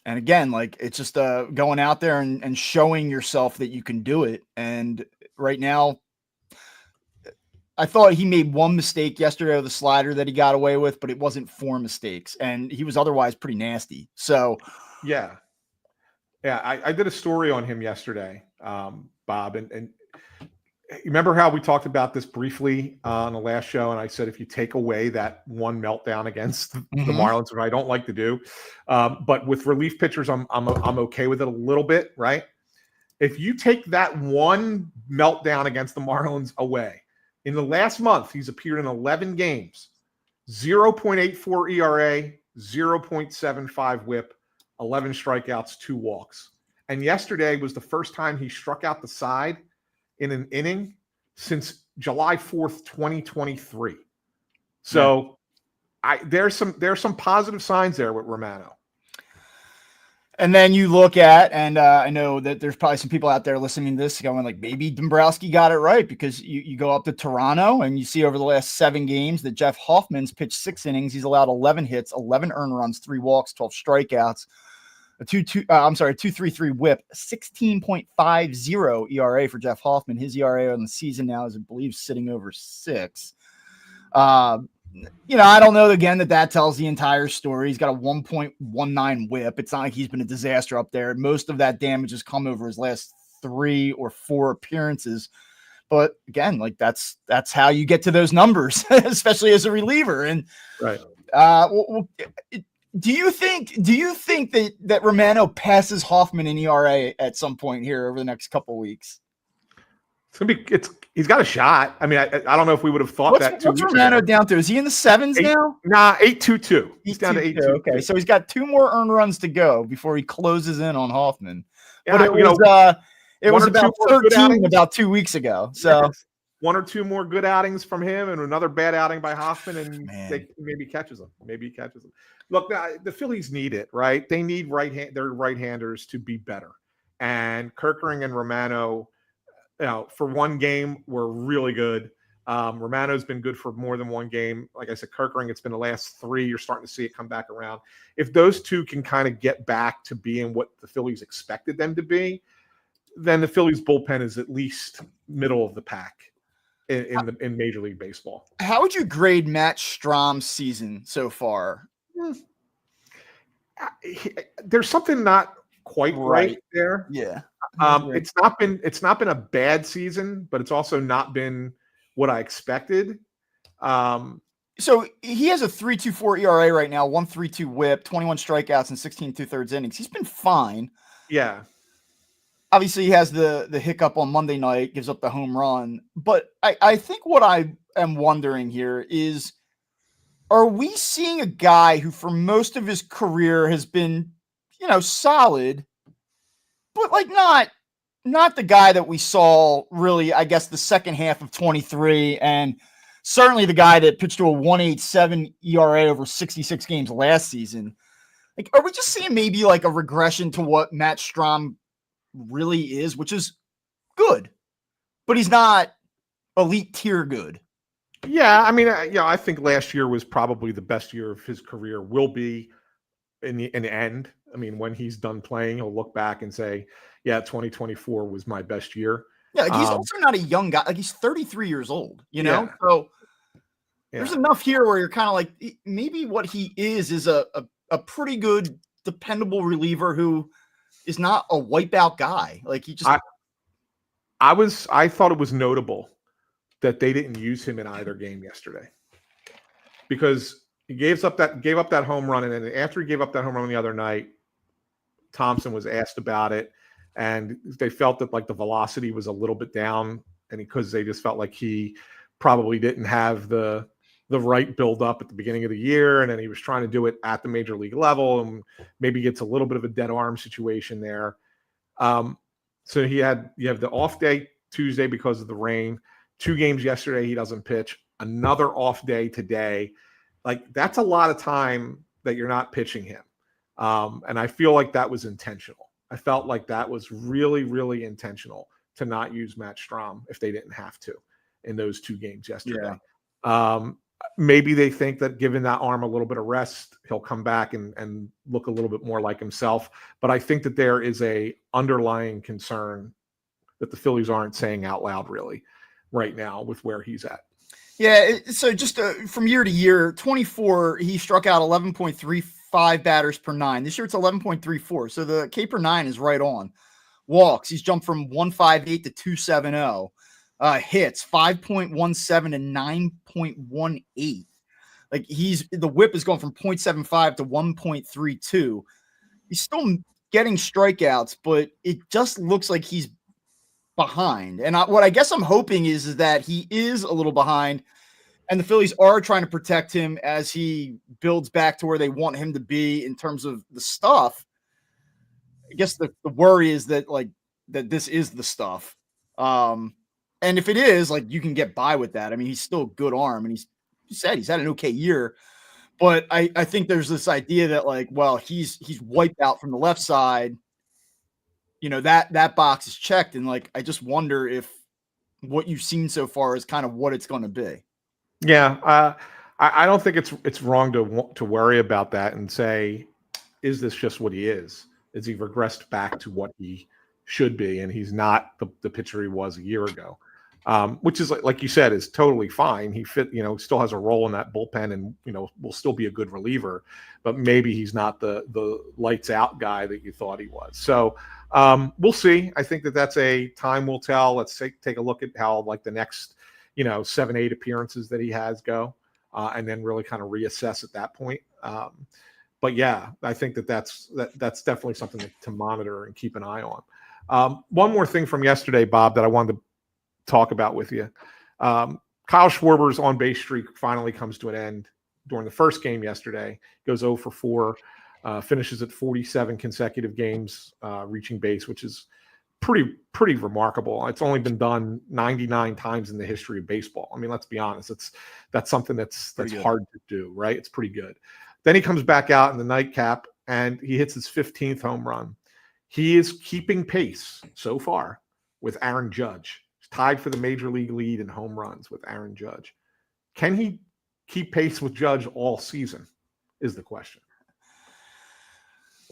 And again, like, it's just going out there and showing yourself that you can do it. And right now, I thought he made one mistake yesterday with the slider that he got away with, but it wasn't 4 mistakes. And he was otherwise pretty nasty. So, yeah. I did a story on him yesterday, Bob. And remember how we talked about this briefly on the last show? And I said, if you take away that one meltdown against the Marlins, which I don't like to do, but with relief pitchers, I'm okay with it a little bit, right? If you take that one meltdown against the Marlins away, in the last month, he's appeared in 11 games, 0.84 ERA, 0.75 WHIP, 11 strikeouts, 2 walks. And yesterday was the first time he struck out the side in an inning since July 4th, 2023. So there's some positive signs there with Romano. And then you look at, and I know that there's probably some people out there listening to this going like, maybe Dombrowski got it right, because you go up to Toronto and you see over the last 7 games that Jeff Hoffman's pitched 6 innings. He's allowed 11 hits, 11 earned runs, 3 walks, 12 strikeouts, a 2.33 WHIP, 16.50 ERA for Jeff Hoffman. His ERA on the season now is, I believe, sitting over 6. I don't know, again, that tells the entire story. He's got a 1.19 WHIP. It's not like he's been a disaster up there. Most of that damage has come over his last 3 or 4 appearances. But again, like, that's how you get to those numbers, especially as a reliever. And right. Do you think that Romano passes Hoffman in ERA at some point here over the next couple of weeks? He's got a shot. I mean, I don't know if we would have thought that. What's Romano down to? Is he in the 7s now? Nah, 8.22. He's down to 8.22. Okay, so he's got 2 more earned runs to go before he closes in on Hoffman. Yeah, but it was about 13 about 2 weeks ago. So 1 or 2 more good outings from him and another bad outing by Hoffman, and maybe catches him. Look, the Phillies need it, right? They need their right-handers to be better. And Kerkering and Romano, for one game, were really good. Romano's been good for more than one game. Like I said, Kerkering, it's been the last 3. You're starting to see it come back around. If those two can kind of get back to being what the Phillies expected them to be, then the Phillies bullpen is at least middle of the pack in Major League Baseball. How would you grade Matt Strom's season so far? There's something not quite right there. Yeah. It's not been a bad season, but it's also not been what I expected. So he has a 3.24 ERA right now, 1.32 WHIP, 21 strikeouts and 16 2/3 innings. He's been fine. Yeah. Obviously, he has the hiccup on Monday night, gives up the home run. But I think what I am wondering here is, are we seeing a guy who for most of his career has been, solid, but like not the guy that we saw really, I guess, the second half of 23, and certainly the guy that pitched to a 1.87 ERA over 66 games last season? Like, are we just seeing maybe like a regression to what Matt Strom really is, which is good, but he's not elite tier good? Yeah, I mean, I think last year was probably the best year of his career. Will be in the end. I mean, when he's done playing, he'll look back and say, "Yeah, 2024 was my best year." Yeah, like, he's also not a young guy. Like, he's 33 years old. So there's enough here where you're kind of like, maybe what he is a pretty good, dependable reliever who is not a wipeout guy. Like, he just. I thought it was notable that they didn't use him in either game yesterday, because he gave up that home run, and then after he gave up that home run the other night, Thompson was asked about it, and they felt that like the velocity was a little bit down, and because they just felt like he probably didn't have the the right build up at the beginning of the year, and then he was trying to do it at the major league level, and maybe gets a little bit of a dead arm situation there. So you have the off day Tuesday because of the rain. 2 games yesterday, he doesn't pitch. Another off day today. Like, that's a lot of time that you're not pitching him. And I feel like that was intentional. I felt like that was really, really intentional to not use Matt Strahm if they didn't have to in those 2 games yesterday. Yeah. Maybe they think that giving that arm a little bit of rest, he'll come back and look a little bit more like himself. But I think that there is a underlying concern that the Phillies aren't saying out loud really right now with where he's at. Yeah, so just from year to year, 24, he struck out 11.35 batters per 9. This year it's 11.34, so the K per 9 is right on. Walks, he's jumped from 158 to 270. Hits 5.17 to 9.18. Like, the whip is going from 0.75 to 1.32. He's still getting strikeouts, but it just looks like he's behind. And what I guess I'm hoping is that he is a little behind, and the Phillies are trying to protect him as he builds back to where they want him to be in terms of the stuff. I guess the worry is that this is the stuff. And if it is, like, you can get by with that. I mean, he's still a good arm, and he's had an okay year. But I think there's this idea that, like, well, he's wiped out from the left side. You know, that box is checked. And, like, I just wonder if what you've seen so far is kind of what it's going to be. Yeah. I don't think it's wrong to worry about that and say, is this just what he is? Is he regressed back to what he should be? And he's not the pitcher he was a year ago. Which is, like you said, is totally fine. He still has a role in that bullpen, and, will still be a good reliever, but maybe he's not the lights out guy that you thought he was. So we'll see. I think that's a time will tell. Let's take a look at how, like, the next, 7-8 appearances that he has go, and then really kind of reassess at that point. But yeah, I think that's definitely something to monitor and keep an eye on. One more thing from yesterday, Bob, that I wanted to talk about with you. Kyle Schwarber's on-base streak finally comes to an end during the first game yesterday. Goes 0 for 4, finishes at 47 consecutive games reaching base, which is pretty remarkable. It's only been done 99 times in the history of baseball. I mean, let's be honest. That's something that's hard to do, right? It's pretty good. Then he comes back out in the nightcap and he hits his 15th home run. He is keeping pace so far with Aaron Judge. Tied for the major league lead in home runs with Aaron Judge. Can he keep pace with Judge all season is the question.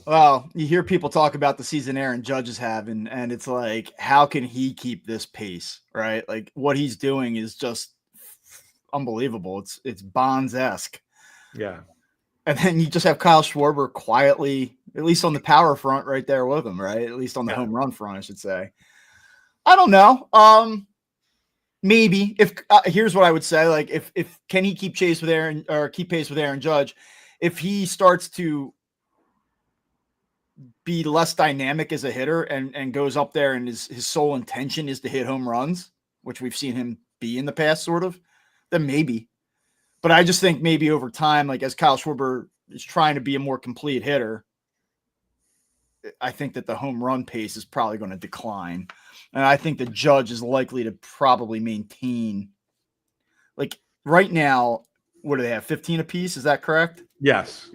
Well, you hear people talk about the season Aaron Judge is having, and it's like, how can he keep this pace, right? Like, what he's doing is just unbelievable. It's Bonds-esque. Yeah. And then you just have Kyle Schwarber quietly, at least on the power front, right there with him, right? At least on the home run front, I should say. I don't know. Maybe if here's what I would say: like, if can he keep pace with Aaron Judge? If he starts to be less dynamic as a hitter and goes up there and his sole intention is to hit home runs, which we've seen him be in the past, sort of, then maybe. But I just think maybe over time, like, as Kyle Schwarber is trying to be a more complete hitter, I think that the home run pace is probably going to decline. And I think the Judge is likely to probably maintain, like, right now, what do they have, 15 apiece? Is that correct? Yes.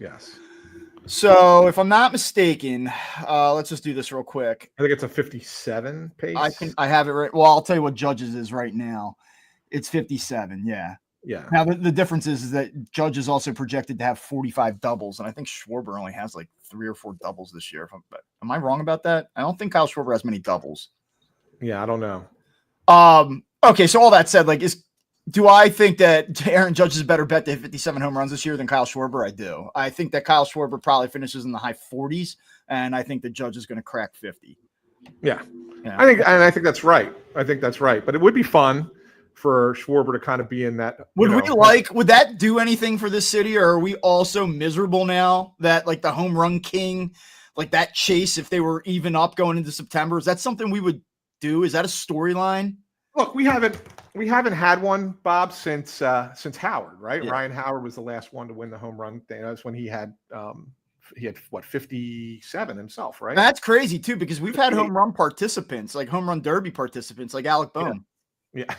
So if I'm not mistaken, let's just do this real quick. I think it's a 57 pace. I have it right. Well, I'll tell you what Judge's is right now. It's 57. Yeah. Now the difference is that Judge is also projected to have 45 doubles, and I think Schwarber only has like 3 or 4 doubles this year. Am I wrong about that? I don't think Kyle Schwarber has many doubles. Yeah, I don't know. Okay, so all that said, like, do I think that Aaron Judge is a better bet to hit 57 home runs this year than Kyle Schwarber? I do. I think that Kyle Schwarber probably finishes in the high 40s, and I think the Judge is going to crack 50. Yeah. I think that's right. But it would be fun for Schwarber to kind of be in that. Would that do anything for this city, or are we all so miserable now that, like, the home run king, like that chase, if they were even up going into September, is that something we would do? Is that a storyline? Look, we haven't had one, Bob, since Howard, right? Yeah. Ryan Howard was the last one to win the home run thing. That's when he had what, 57 himself, right? That's crazy too, because we've had home run participants, like home run derby participants, like Alec Bohm. Yeah.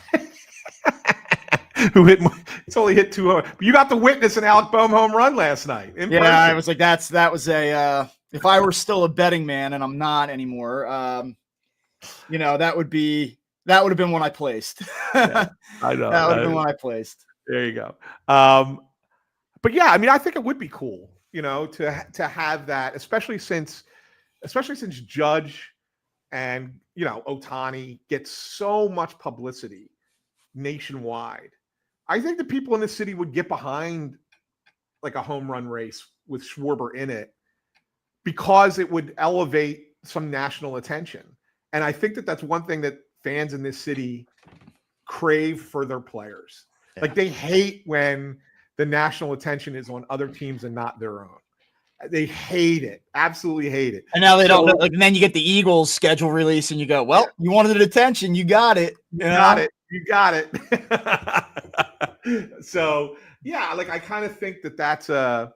Who hit? It's only hit 2. You got to witness an Alec Bohm home run last night. Yeah, I was like, that was a. If I were still a betting man, and I'm not anymore, that would have been one I placed. Yeah, I know that would have been one I placed. There you go. But yeah, I mean, I think it would be cool, to have that, especially since Judge and Ohtani gets so much publicity nationwide. I think the people in the city would get behind like a home run race with Schwarber in it because it would elevate some national attention. And I think that that's one thing that fans in this city crave for their players. Yeah. Like they hate when the national attention is on other teams and not their own. They hate it. Absolutely hate it. And now they don't like, and then you get the Eagles schedule release and you go, well, you wanted the attention. You got it. You got it. So yeah, like I kind of think that's a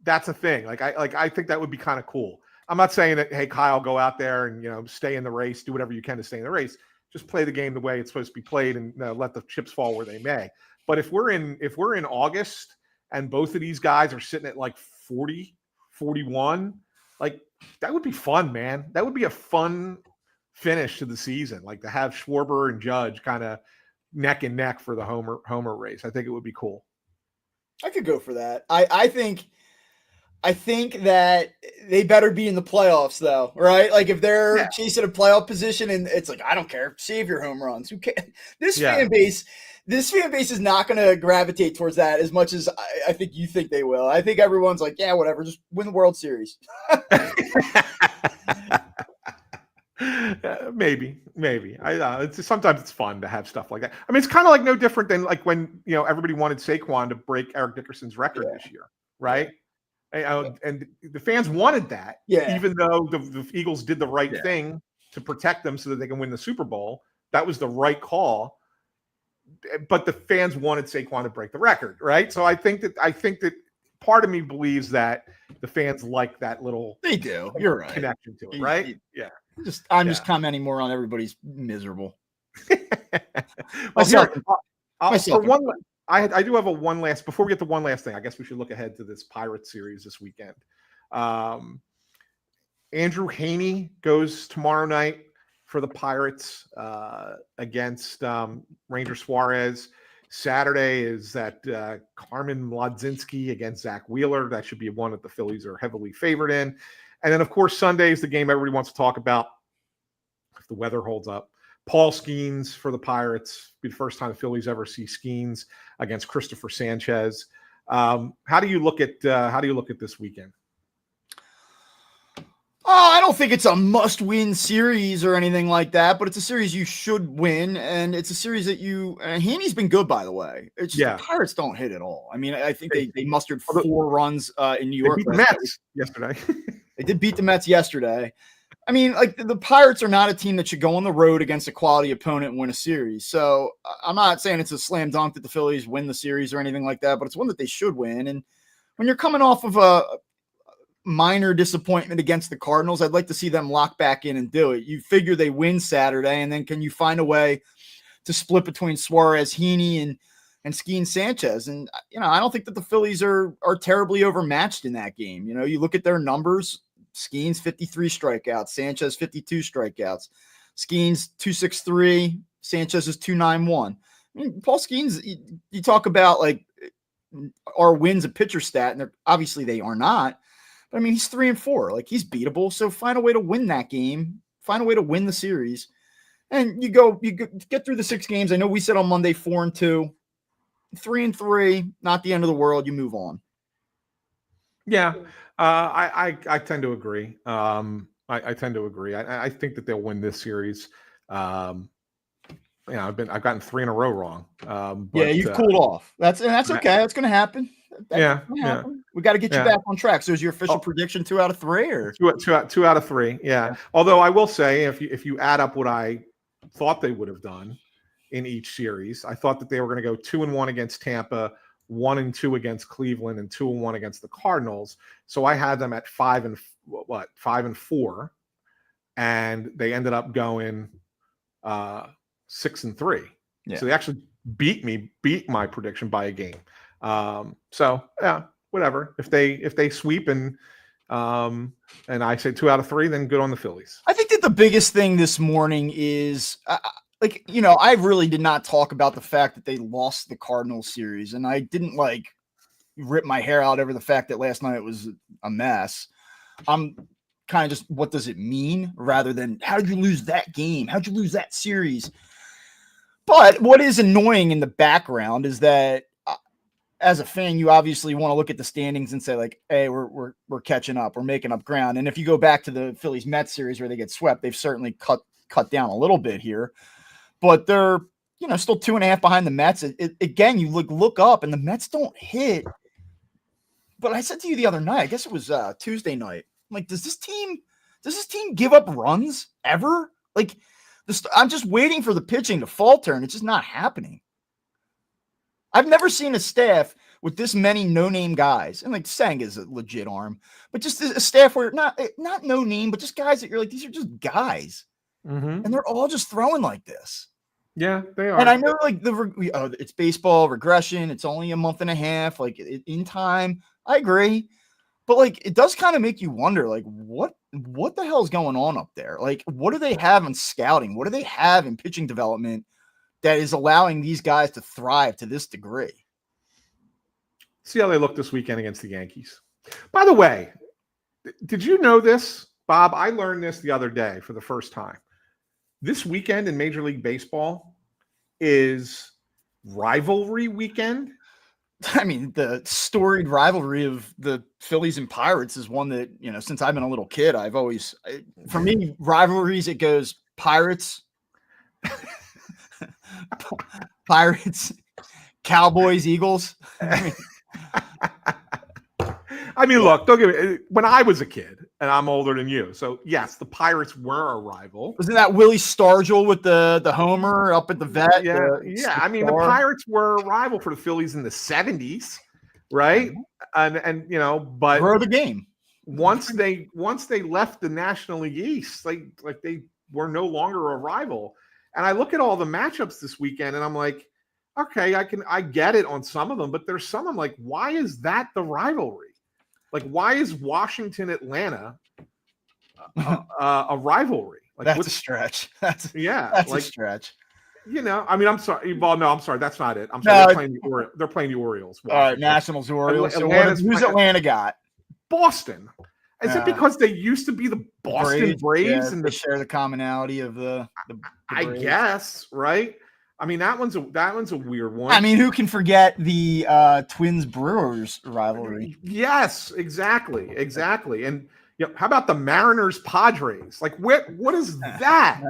thing. I think that would be kind of cool. I'm not saying that, hey, Kyle, go out there and, stay in the race, do whatever you can to stay in the race. Just play the game the way it's supposed to be played and let the chips fall where they may. But if we're in August and both of these guys are sitting at like 40, 41, like that would be fun, man. That would be a fun finish to the season, like to have Schwarber and Judge kind of neck and neck for the homer race. I think it would be cool. I could go for that. I think that they better be in the playoffs though, right? Like if they're chasing a playoff position and it's like, I don't care, save your home runs. Who cares? This fan base is not going to gravitate towards that as much as I think you think they will. I think everyone's like, yeah, whatever, just win the World Series. Maybe. Sometimes it's fun to have stuff like that. I mean, it's kind of like no different than like when everybody wanted Saquon to break Eric Dickerson's record this year, right? And the fans wanted that, even though the Eagles did the right thing to protect them so that they can win the Super Bowl. That was the right call. But the fans wanted Saquon to break the record, right? So I think that part of me believes that the fans like that little they do. You're right. Connection to it, right? Yeah. I'm just commenting more on everybody's miserable. Well, I do have one last. Before we get to one last thing, I guess we should look ahead to this Pirates series this weekend. Andrew Haney goes tomorrow night for the Pirates against Ranger Suarez. Saturday is that Carmen Mlodzinski against Zach Wheeler. That should be one that the Phillies are heavily favored in. And then, of course, Sunday is the game everybody wants to talk about if the weather holds up. Paul Skeens for the Pirates. Be the first time the Phillies ever see Skeens against Christopher Sanchez. How do you look at this weekend? Oh, I don't think it's a must-win series or anything like that, but it's a series you should win, and it's a series that Haney's been good, by the way. It's just the Pirates don't hit at all. I mean, I think they mustered 4 runs in New York. They beat the Mets yesterday. They did beat the Mets yesterday. I mean, like the Pirates are not a team that should go on the road against a quality opponent and win a series. So I'm not saying it's a slam dunk that the Phillies win the series or anything like that, but it's one that they should win. And when you're coming off of a minor disappointment against the Cardinals, I'd like to see them lock back in and do it. You figure they win Saturday, and then can you find a way to split between Suarez, Heaney, and Skeens Sanchez? And I don't think that the Phillies are terribly overmatched in that game. You look at their numbers. Skeens 53 strikeouts, Sanchez 52 strikeouts. Skeens 263, Sanchez is 291. I mean, Paul Skeens, you talk about like our wins a pitcher stat, and obviously they are not. But I mean, he's 3-4. Like he's beatable. So find a way to win that game. Find a way to win the series, and you get through the 6 games. I know we said on Monday 4-2, 3-3. Not the end of the world. You move on. Yeah. I tend to agree. I tend to agree. I think that they'll win this series. I've gotten 3 in a row wrong. But, you've cooled off. That's okay. That's going to happen. We got to get you back on track. So is your official prediction 2 out of 3 or 2 out of 3? Yeah. Although I will say, if you add up what I thought they would have done in each series. I thought that they were going to go 2-1 against Tampa, 1-2 against Cleveland, and 2-1 against the Cardinals. So I had them at 5-4, and they ended up going 6-3. Yeah. So they actually beat my prediction by a game. So yeah, whatever. If they sweep and I say 2 out of 3, then good on the Phillies. I think that the biggest thing this morning is I really did not talk about the fact that they lost the Cardinals series, and I didn't rip my hair out over the fact that last night was a mess. I'm kind of just, what does it mean, rather than how did you lose that game? How'd you lose that series? But what is annoying in the background is that as a fan, you obviously want to look at the standings and say, hey, we're catching up, we're making up ground. And if you go back to the Phillies Mets series where they get swept, they've certainly cut down a little bit here, but they're still 2.5 behind the Mets. Again, you look up and the Mets don't hit. But I said to you the other night, I guess it was Tuesday night, I'm like, does this team give up runs ever? I'm just waiting for the pitching to falter, and it's just not happening. I've never seen a staff with this many no-name guys, and Sang is a legit arm, but just a staff where not no name, but just guys that you're like, these are just guys, and they're all just throwing like this. Yeah, they are. And I know it's baseball regression. It's only a month and a half, in time. I agree, but it does kind of make you wonder, what the hell is going on up there? What do they have in scouting? What do they have in pitching development that is allowing these guys to thrive to this degree? See how they look this weekend against the Yankees. By the way, did you know this, Bob? I learned this the other day for the first time. This weekend in Major League Baseball is rivalry weekend. I mean, the storied rivalry of the Phillies and Pirates is one that, since I've been a little kid, I've always, for me, rivalries, it goes Pirates, Cowboys, Eagles. I mean, look, don't get me. When I was a kid, and I'm older than you, so yes, the Pirates were a rival. Wasn't that Willie Stargell with the homer up at the vet? Yeah. I mean, the Pirates were a rival for the Phillies in the 70s, right? And but grow the game. Once they left the National League East, they were no longer a rival. And I look at all the matchups this weekend, and I'm like, okay, I get it on some of them, but there's some I'm like, why is that the rivalry? Why is Washington Atlanta a rivalry? That's a stretch. That's a stretch. I mean, I'm sorry. Well, no, I'm sorry. That's not it. I'm sorry. They're playing the Orioles. All right, Nationals, Orioles. Who's Atlanta got? Boston. Is it because they used to be the Boston Braves and they share the commonality of the I guess, right? I mean, that one's a weird one. I mean, who can forget the Twins Brewers rivalry? Yes, exactly. And how about the Mariners Padres? What is that?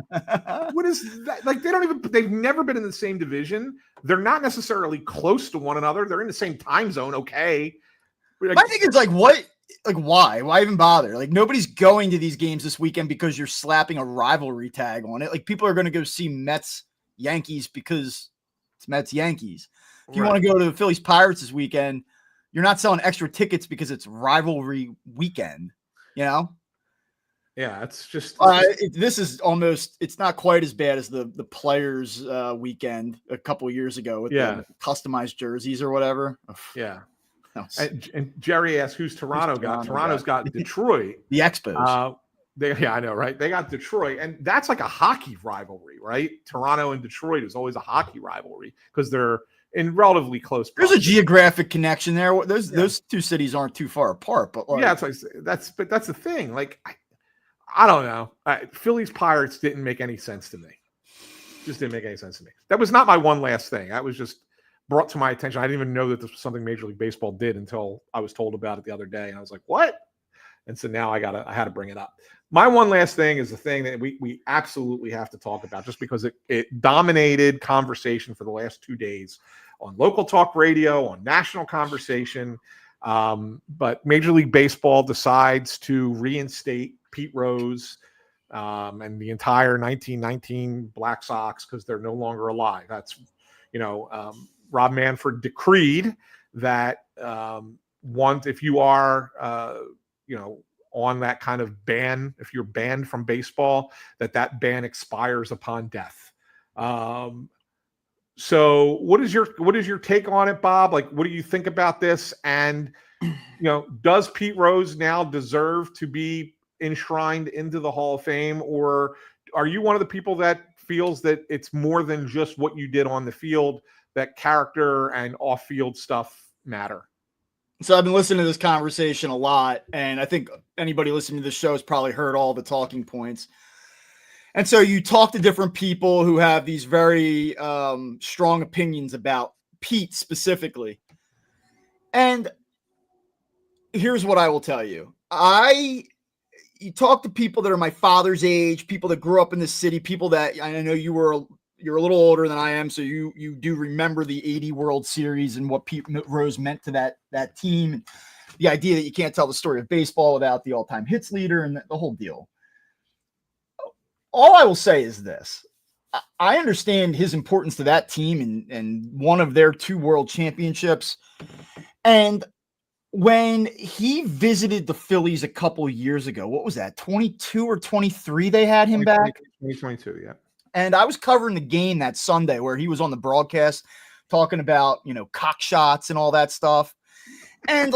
What is that? They've never been in the same division. They're not necessarily close to one another. They're in the same time zone. Okay. My thing is what? Why? Why even bother? Nobody's going to these games this weekend because you're slapping a rivalry tag on it. People are going to go see Mets Yankees because it's Mets Yankees. If you want to go to the Phillies Pirates this weekend, you're not selling extra tickets because it's rivalry weekend. Yeah, it's just this is almost, it's not quite as bad as the Players weekend a couple of years ago with the customized jerseys or whatever. Yeah. And Jerry asked, who's Toronto got? Toronto's got Detroit. The Expos. I know, right? They got Detroit, and that's like a hockey rivalry, right? Toronto and Detroit is always a hockey rivalry because they're in relatively close. There's a geographic connection there. Those two cities aren't too far apart, but that's the thing. I don't know. Phillies Pirates didn't make any sense to me. Just didn't make any sense to me. That was not my one last thing. That was just brought to my attention. I didn't even know that this was something Major League Baseball did until I was told about it the other day, and I was like, "What?" And so now I had to bring it up. My one last thing is the thing that we absolutely have to talk about, just because it dominated conversation for the last 2 days on local talk radio, on national conversation. But Major League Baseball decides to reinstate Pete Rose and the entire 1919 Black Sox, because they're no longer alive. That's, Rob Manfred decreed that if you are, on that kind of ban, if you're banned from baseball, that ban expires upon death. So what is your take on it, Bob? Like, what do you think about this? And, does Pete Rose now deserve to be enshrined into the Hall of Fame, or are you one of the people that feels that it's more than just what you did on the field, that character and off-field stuff matter? So I've been listening to this conversation a lot, and I think anybody listening to the show has probably heard all the talking points. And so you talk to different people who have these very strong opinions about Pete specifically. And here's what I will tell you. You talk to people that are my father's age, people that grew up in the city, people that I know you're a little older than I am, so you do remember the 80 World Series and what Pete Rose meant to that team. The idea that you can't tell the story of baseball without the all-time hits leader and the whole deal. All I will say is this. I understand his importance to that team and one of their 2 world championships. And when he visited the Phillies a couple years ago, what was that, 22 or 23 they had him back? 2022, yeah. And I was covering the game that Sunday where he was on the broadcast talking about, cock shots and all that stuff. And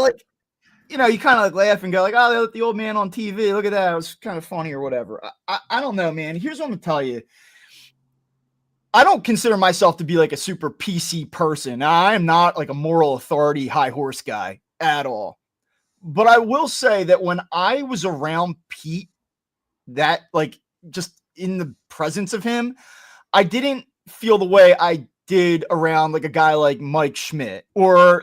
you kind of laugh and go like, oh, the old man on TV, look at that. It was kind of funny or whatever. I don't know, man. Here's what I'm going to tell you. I don't consider myself to be like a super PC person. I am not like a moral authority, high horse guy at all. But I will say that when I was around Pete, that just in the presence of him, I didn't feel the way I did around like a guy like Mike Schmidt, or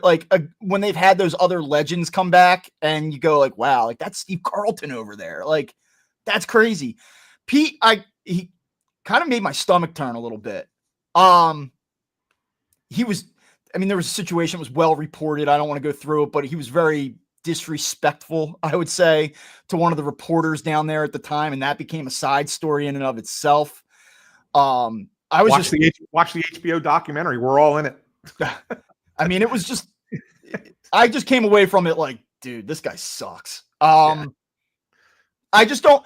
when they've had those other legends come back and you go like, wow, like that's Steve Carlton over there. Like that's crazy. Pete, he kind of made my stomach turn a little bit. There was a situation that was well reported. I don't want to go through it, but he was very disrespectful, I would say, to one of the reporters down there at the time. And that became a side story in and of itself. Watch the HBO documentary. We're all in it. It was just, I just came away from it like, dude, this guy sucks. I just don't,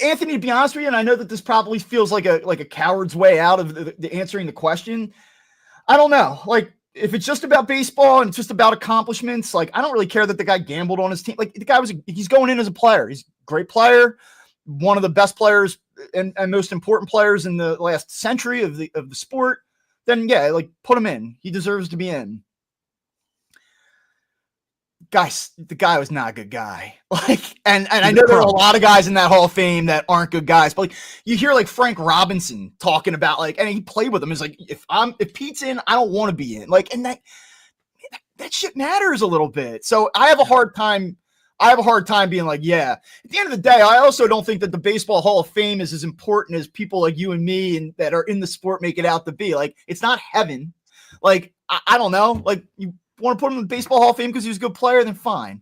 Anthony, to be honest with you, and I know that this probably feels like a coward's way out of the answering the question. I don't know. Like, if it's just about baseball and it's just about accomplishments, I don't really care that the guy gambled on his team. Like, the guy he's going in as a player. He's a great player, one of the best players and most important players in the last century of the sport. Then yeah, put him in. He deserves to be in. Guys, the guy was not a good guy. And I know there are a lot of guys in that Hall of Fame that aren't good guys, but you hear Frank Robinson talking about and he played with him. Is if Pete's in, I don't want to be in. And that shit matters a little bit. So I have a hard time being like, yeah. At the end of the day, I also don't think that the Baseball Hall of Fame is as important as people like you and me and that are in the sport make it out to be. It's not heaven. I don't know. You want to put him in the Baseball Hall of Fame because he was a good player, then fine.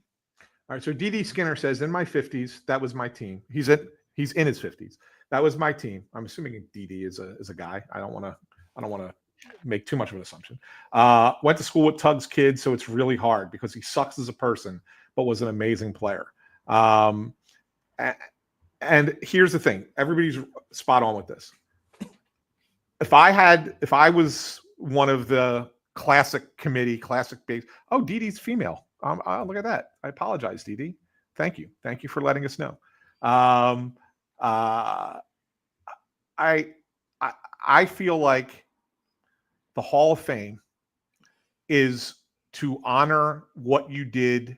All right. So D.D. Skinner says, in my 50s, that was my team. He's in his 50s. That was my team. I'm assuming D.D. is a guy. I don't want to make too much of an assumption. Went to school with Tug's kids, so it's really hard because he sucks as a person, but was an amazing player. And here's the thing. Everybody's spot on with this. If I was one of the classic base. Oh, Dee Dee's female. Look at that. I apologize, Dee Dee. Thank you for letting us know. I feel like the Hall of Fame is to honor what you did.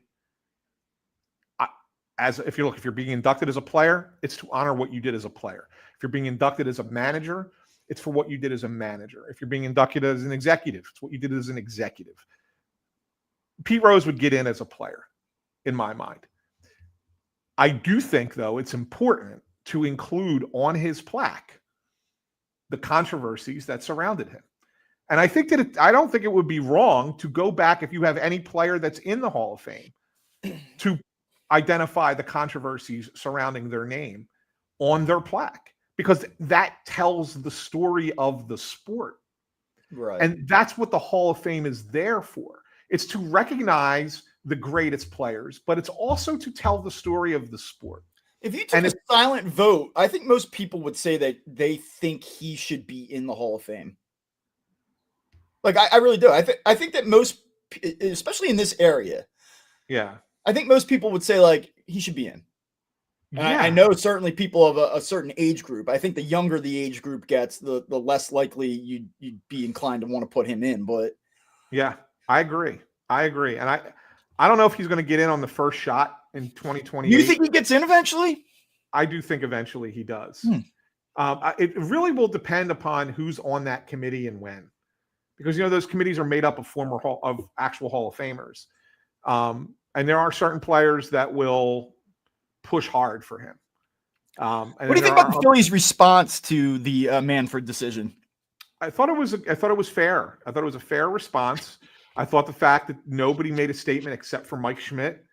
If you're being inducted as a player, it's to honor what you did as a player. If you're being inducted as a manager, it's for what you did as a manager. If you're being inducted as an executive, it's what you did as an executive. Pete Rose would get in as a player, in my mind. I do think, though, it's important to include on his plaque the controversies that surrounded him. And I think that I don't think it would be wrong to go back, if you have any player that's in the Hall of Fame, to identify the controversies surrounding their name on their plaque, because that tells the story of the sport. Right. And that's what the Hall of Fame is there for. It's to recognize the greatest players, but it's also to tell the story of the sport. If you took a silent vote, I think most people would say that they think he should be in the Hall of Fame. Like, I really do. I think that most, especially in this area, yeah, I think most people would say, like, he should be in. And yeah. I know certainly people of a certain age group. I think the younger the age group gets, the less likely you'd be inclined to want to put him in. But yeah, I agree. And I don't know if he's going to get in on the first shot in 2028. You think he gets in eventually? I do think eventually he does. It really will depend upon who's on that committee and when, because those committees are made up of actual Hall of Famers, and there are certain players that will push hard for him. What do you think about the Phillies' response to the Manfred decision? I thought it was fair. I thought it was a fair response. I thought the fact that nobody made a statement except for Mike Schmidt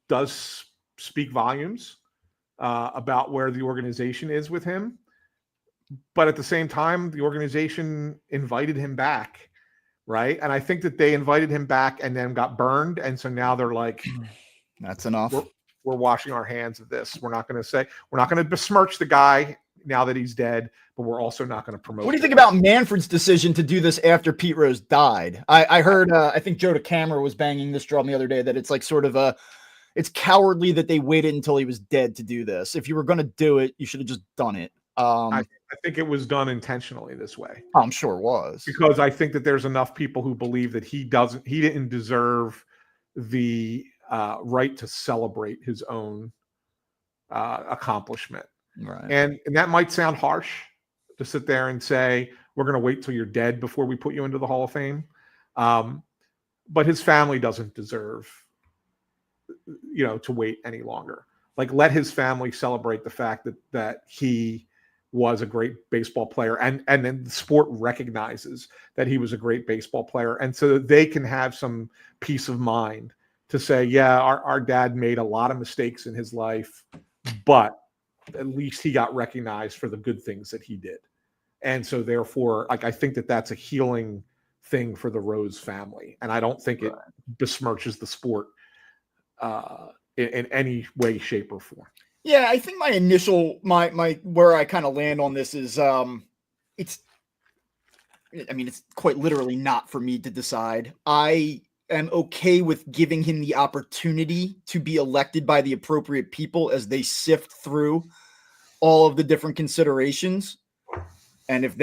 does speak volumes about where the organization is with him. But at the same time, the organization invited him back, right? And I think that they invited him back and then got burned. And so now they're like, that's enough. We're washing our hands of this. We're not going to besmirch the guy now that he's dead, but we're also not going to promote. What do you think about Manfred's decision to do this after Pete Rose died? I heard, I think Joe DeCamera was banging this drum the other day that it's like sort of it's cowardly that they waited until he was dead to do this. If you were going to do it, you should have just done it. I think it was done intentionally this way. I'm sure it was, because I think that there's enough people who believe that he didn't deserve the right to celebrate his own accomplishment. Right. And that might sound harsh to sit there and say, we're going to wait till you're dead before we put you into the Hall of Fame. But his family doesn't deserve, to wait any longer. Like, let his family celebrate the fact that he was a great baseball player, and then the sport recognizes that he was a great baseball player. And so that they can have some peace of mind to say, yeah, our dad made a lot of mistakes in his life, but at least he got recognized for the good things that he did. And so therefore, like, I think that that's a healing thing for the Rose family. And I don't think it besmirches the sport in any way, shape, or form. Yeah, I think my initial my where I kind of land on this is it's quite literally not for me to decide. I am okay with giving him the opportunity to be elected by the appropriate people as they sift through all of the different considerations. And if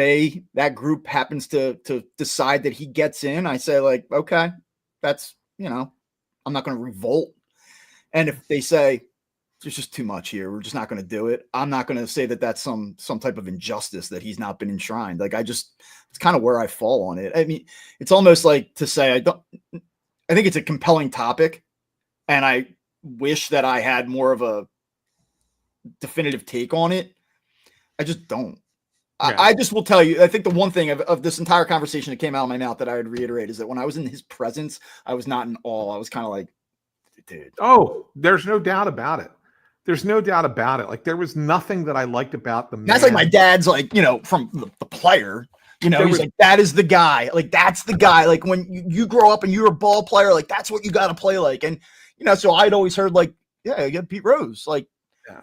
that group happens to decide that he gets in, I say, like, okay, that's, I'm not going to revolt. And if they say there's just too much here, we're just not going to do it, I'm not going to say that that's some type of injustice that he's not been enshrined. Like, it's kind of where I fall on it. I mean, it's almost like to say, I think it's a compelling topic, and I wish that I had more of a definitive take on it. I just don't. Yeah. I just will tell you, I think the one thing of this entire conversation that came out of my mouth that I would reiterate is that when I was in his presence, I was not in awe. I was kind of like, dude. Oh, there's no doubt about it. There's no doubt about it. Like, there was nothing that I liked about the man. That's like my dad's, like, from the player, he's like, that is the guy. Like, that's the guy. Like, when you grow up and you're a ball player, like, that's what you got to play like. And, so I'd always heard, like, yeah, you got Pete Rose. Like, yeah.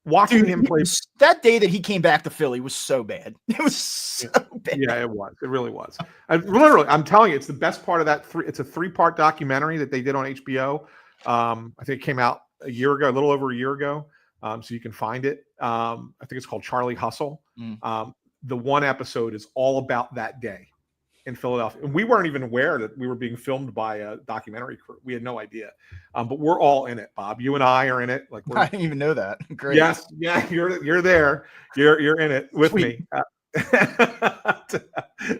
Watching him play. That day that he came back to Philly was so bad. It was so bad. Yeah, it was. It really was. I'm telling you, it's the best part of that. It's a 3-part documentary that they did on HBO. I think it came out a little over a year ago. So you can find it. I think it's called Charlie Hustle. The one episode is all about that day in Philadelphia. And we weren't even aware that we were being filmed by a documentary crew. We had no idea. But we're all in it, Bob. You and I are in it. Like, I didn't even know that. Great. Yes. Yeah. You're there. You're in it with Sweet. me.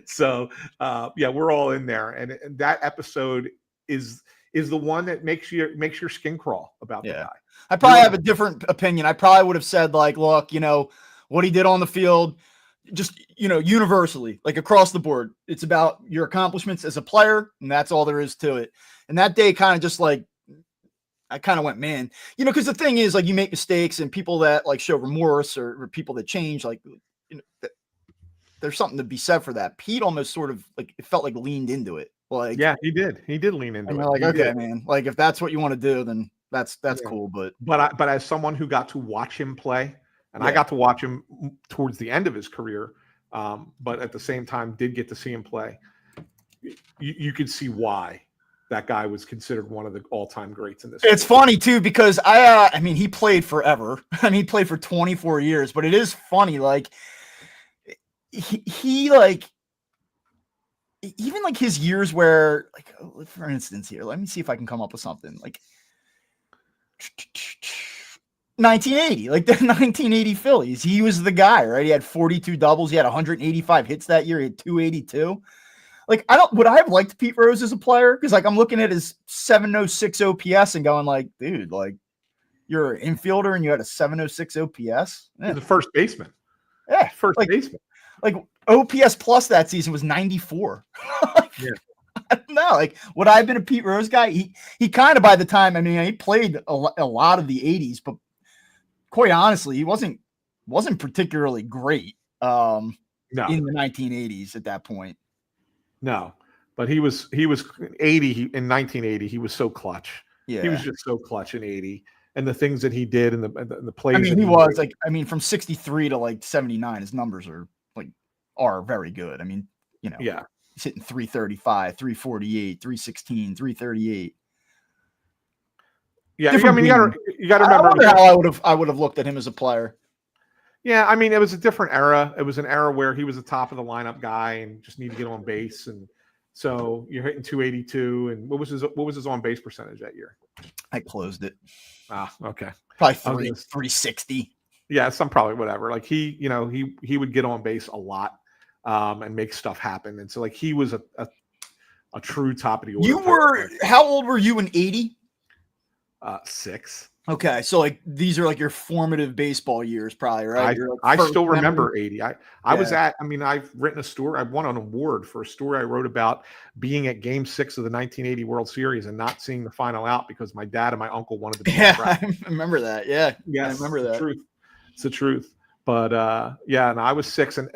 So we're all in there. And that episode is the one that makes your skin crawl about the guy. I probably have a different opinion. I probably would have said, like, look, what he did on the field, just, universally, like, across the board, it's about your accomplishments as a player, and that's all there is to it. And that day kind of just, like, I kind of went, man, because the thing is, like, you make mistakes, and people that like show remorse or people that change, like, there's something to be said for that. Pete almost sort of like, it felt like leaned into it. Like, yeah, he did lean into and it. you're like, He okay, did. man, like if that's what you want to do, then that's Yeah. cool. But as someone who got to watch him play, and I Yeah. got to watch him towards the end of his career, but at the same time did get to see him play, you could see why that guy was considered one of the all-time greats in this. It's funny too, because I mean, he played forever. I mean, he played for 24 years, but it is funny. Like he like, even like his years where, like, for instance here, let me see if I can come up with something like 1980, like the 1980 Phillies. He was the guy, right? He had 42 doubles. He had 185 hits that year. He had 282. Like, would I have liked Pete Rose as a player? Because, like, I'm looking at his 706 OPS and going, like, dude, like, you're an infielder and you had a 706 OPS. He's the first baseman. Yeah, first baseman. Like, OPS plus that season was 94. Yeah. I don't know. Like, would I have been a Pete Rose guy? He kind of, by the time, I mean, he played a lot of the 80s, but quite honestly, he wasn't particularly great in the 1980s at that point. No, but he was 80 in 1980. He was so clutch. Yeah, he was just so clutch in 80, and the things that he did and the plays. I mean, he was like, I mean, from 63 to like 79, his numbers are very good. I mean, yeah, he's hitting 335, 348, 316, 338. Yeah, I mean, you got to remember. I wonder how I would have looked at him as a player. Yeah, I mean, it was a different era. It was an era where he was the top of the lineup guy and just need to get on base. And so you're hitting 282. And what was his on base percentage that year? I closed it. Ah, okay. Probably 360. Yeah, probably whatever. Like he would get on base a lot and make stuff happen. And so like he was a true top of the order. How old were you in 80? 6. Okay, so like these are like your formative baseball years, probably, right? I still remember 80. I was at. I mean, I've written a story. I won an award for a story I wrote about being at Game 6 of the 1980 World Series and not seeing the final out because my dad and my uncle wanted to be. Yeah, I remember that. Yeah, yes, I remember that. It's the truth. But yeah, and I was 6, and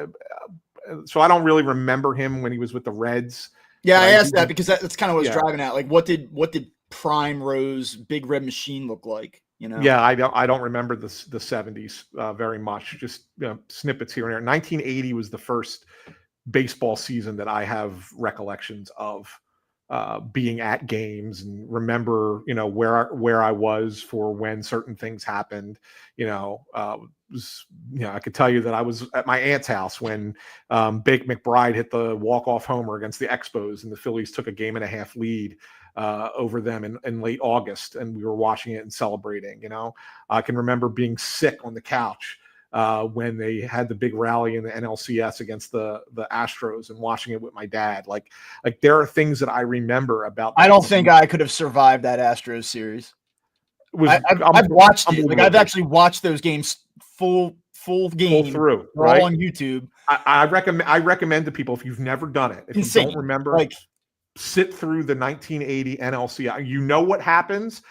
so I don't really remember him when he was with the Reds. Yeah, I asked that because that's kind of what I was driving at. Like, what did Prime Rose Big Red Machine look like? Yeah, I don't remember the 70s very much. Just snippets here and there. 1980 was the first baseball season that I have recollections of being at games and remember where I was for when certain things happened. I could tell you that I was at my aunt's house when Bake McBride hit the walk-off homer against the Expos and the Phillies took a 1.5 lead over them in late August, and we were watching it and celebrating. I can remember being sick on the couch when they had the big rally in the NLCS against the Astros and watching it with my dad. Like there are things that I remember about. I don't think I could have survived that Astros series. I've watched it. Like I've actually watched those games full game through, right? All on YouTube. I recommend to people, if you've never done it, if you don't remember, sit through the 1980 NLCS. You know what happens,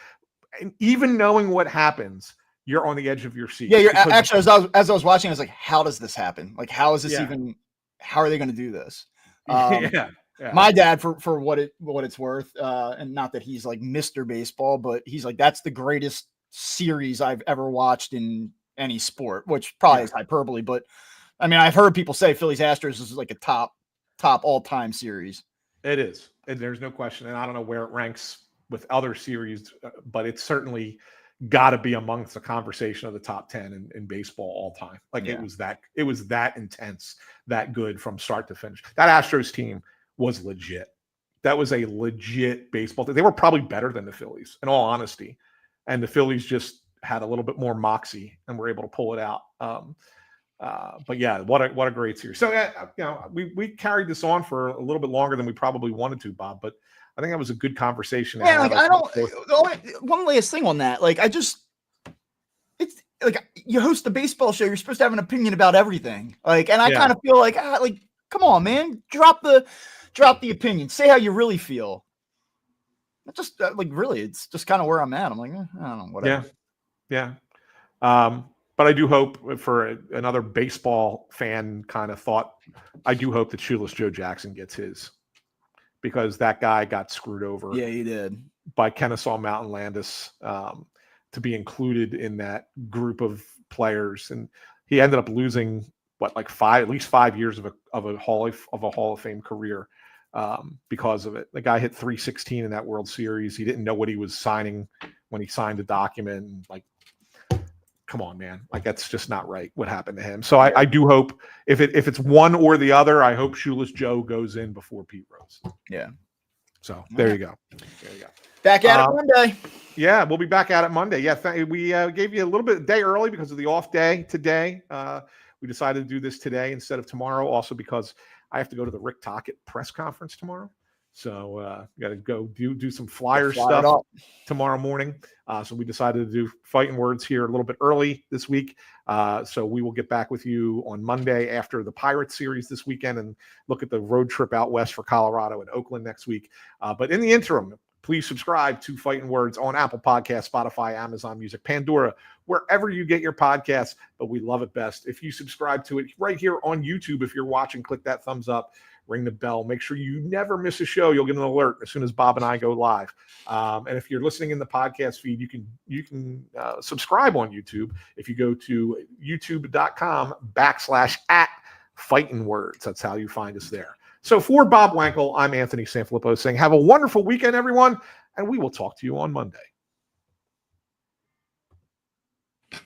and even knowing what happens, you're on the edge of your seat. Yeah, you're actually as I was watching, I was like, how does this happen? Like, how is this even? How are they going to do this? Yeah. My dad, for what it's worth, and not that he's like Mr. Baseball, but he's like, that's the greatest series I've ever watched in any sport, which probably is hyperbole, but I mean, I've heard people say Phillies Astros is like a top all-time series. It is, and there's no question. And I don't know where it ranks with other series, but it's certainly got to be amongst the conversation of the top 10 in baseball all time. Like it was that intense, that good from start to finish. That Astros team was legit. That was a legit baseball team. They were probably better than the Phillies, in all honesty. And the Phillies just had a little bit more moxie and were able to pull it out. But yeah, what a great series. So we carried this on for a little bit longer than we probably wanted to, Bob. But I think that was a good conversation. Yeah, like I don't. One last thing on that, like it's like you host a baseball show. You're supposed to have an opinion about everything. Like, and I kind of feel like come on, man, drop the opinion. Say how you really feel. Just like really, it's just kind of where I'm at. I'm like, I don't know, whatever. Yeah. But I do hope, for another baseball fan kind of thought, I do hope that Shoeless Joe Jackson gets his, because that guy got screwed over. Yeah, he did. By Kennesaw Mountain Landis to be included in that group of players, and he ended up losing at least 5 years of a Hall of Fame career because of it. The guy hit .316 in that World Series. He didn't know what he was signing when he signed the document. Like, come on, man. Like, that's just not right what happened to him. So I do hope, if it's one or the other, I hope Shoeless Joe goes in before Pete Rose. Yeah. So there you go. Back at it Monday. Yeah, we'll be back at it Monday. Yeah, we gave you a little bit of day early because of the off day today. We decided to do this today instead of tomorrow, also because I have to go to the Rick Tocchet press conference tomorrow. So got to go do some flyer stuff tomorrow morning. So we decided to do Phightin Words here a little bit early this week. So we will get back with you on Monday after the Pirates series this weekend and look at the road trip out west for Colorado and Oakland next week. But in the interim, please subscribe to Phightin Words on Apple Podcasts, Spotify, Amazon Music, Pandora, wherever you get your podcasts. But we love it best if you subscribe to it right here on YouTube. If you're watching, click that thumbs up. Ring the bell. Make sure you never miss a show. You'll get an alert as soon as Bob and I go live. And if you're listening in the podcast feed, you can subscribe on YouTube. If you go to youtube.com/@Phightin Words, that's how you find us there. So for Bob Wankel, I'm Anthony SanFilippo saying have a wonderful weekend, everyone, and we will talk to you on Monday.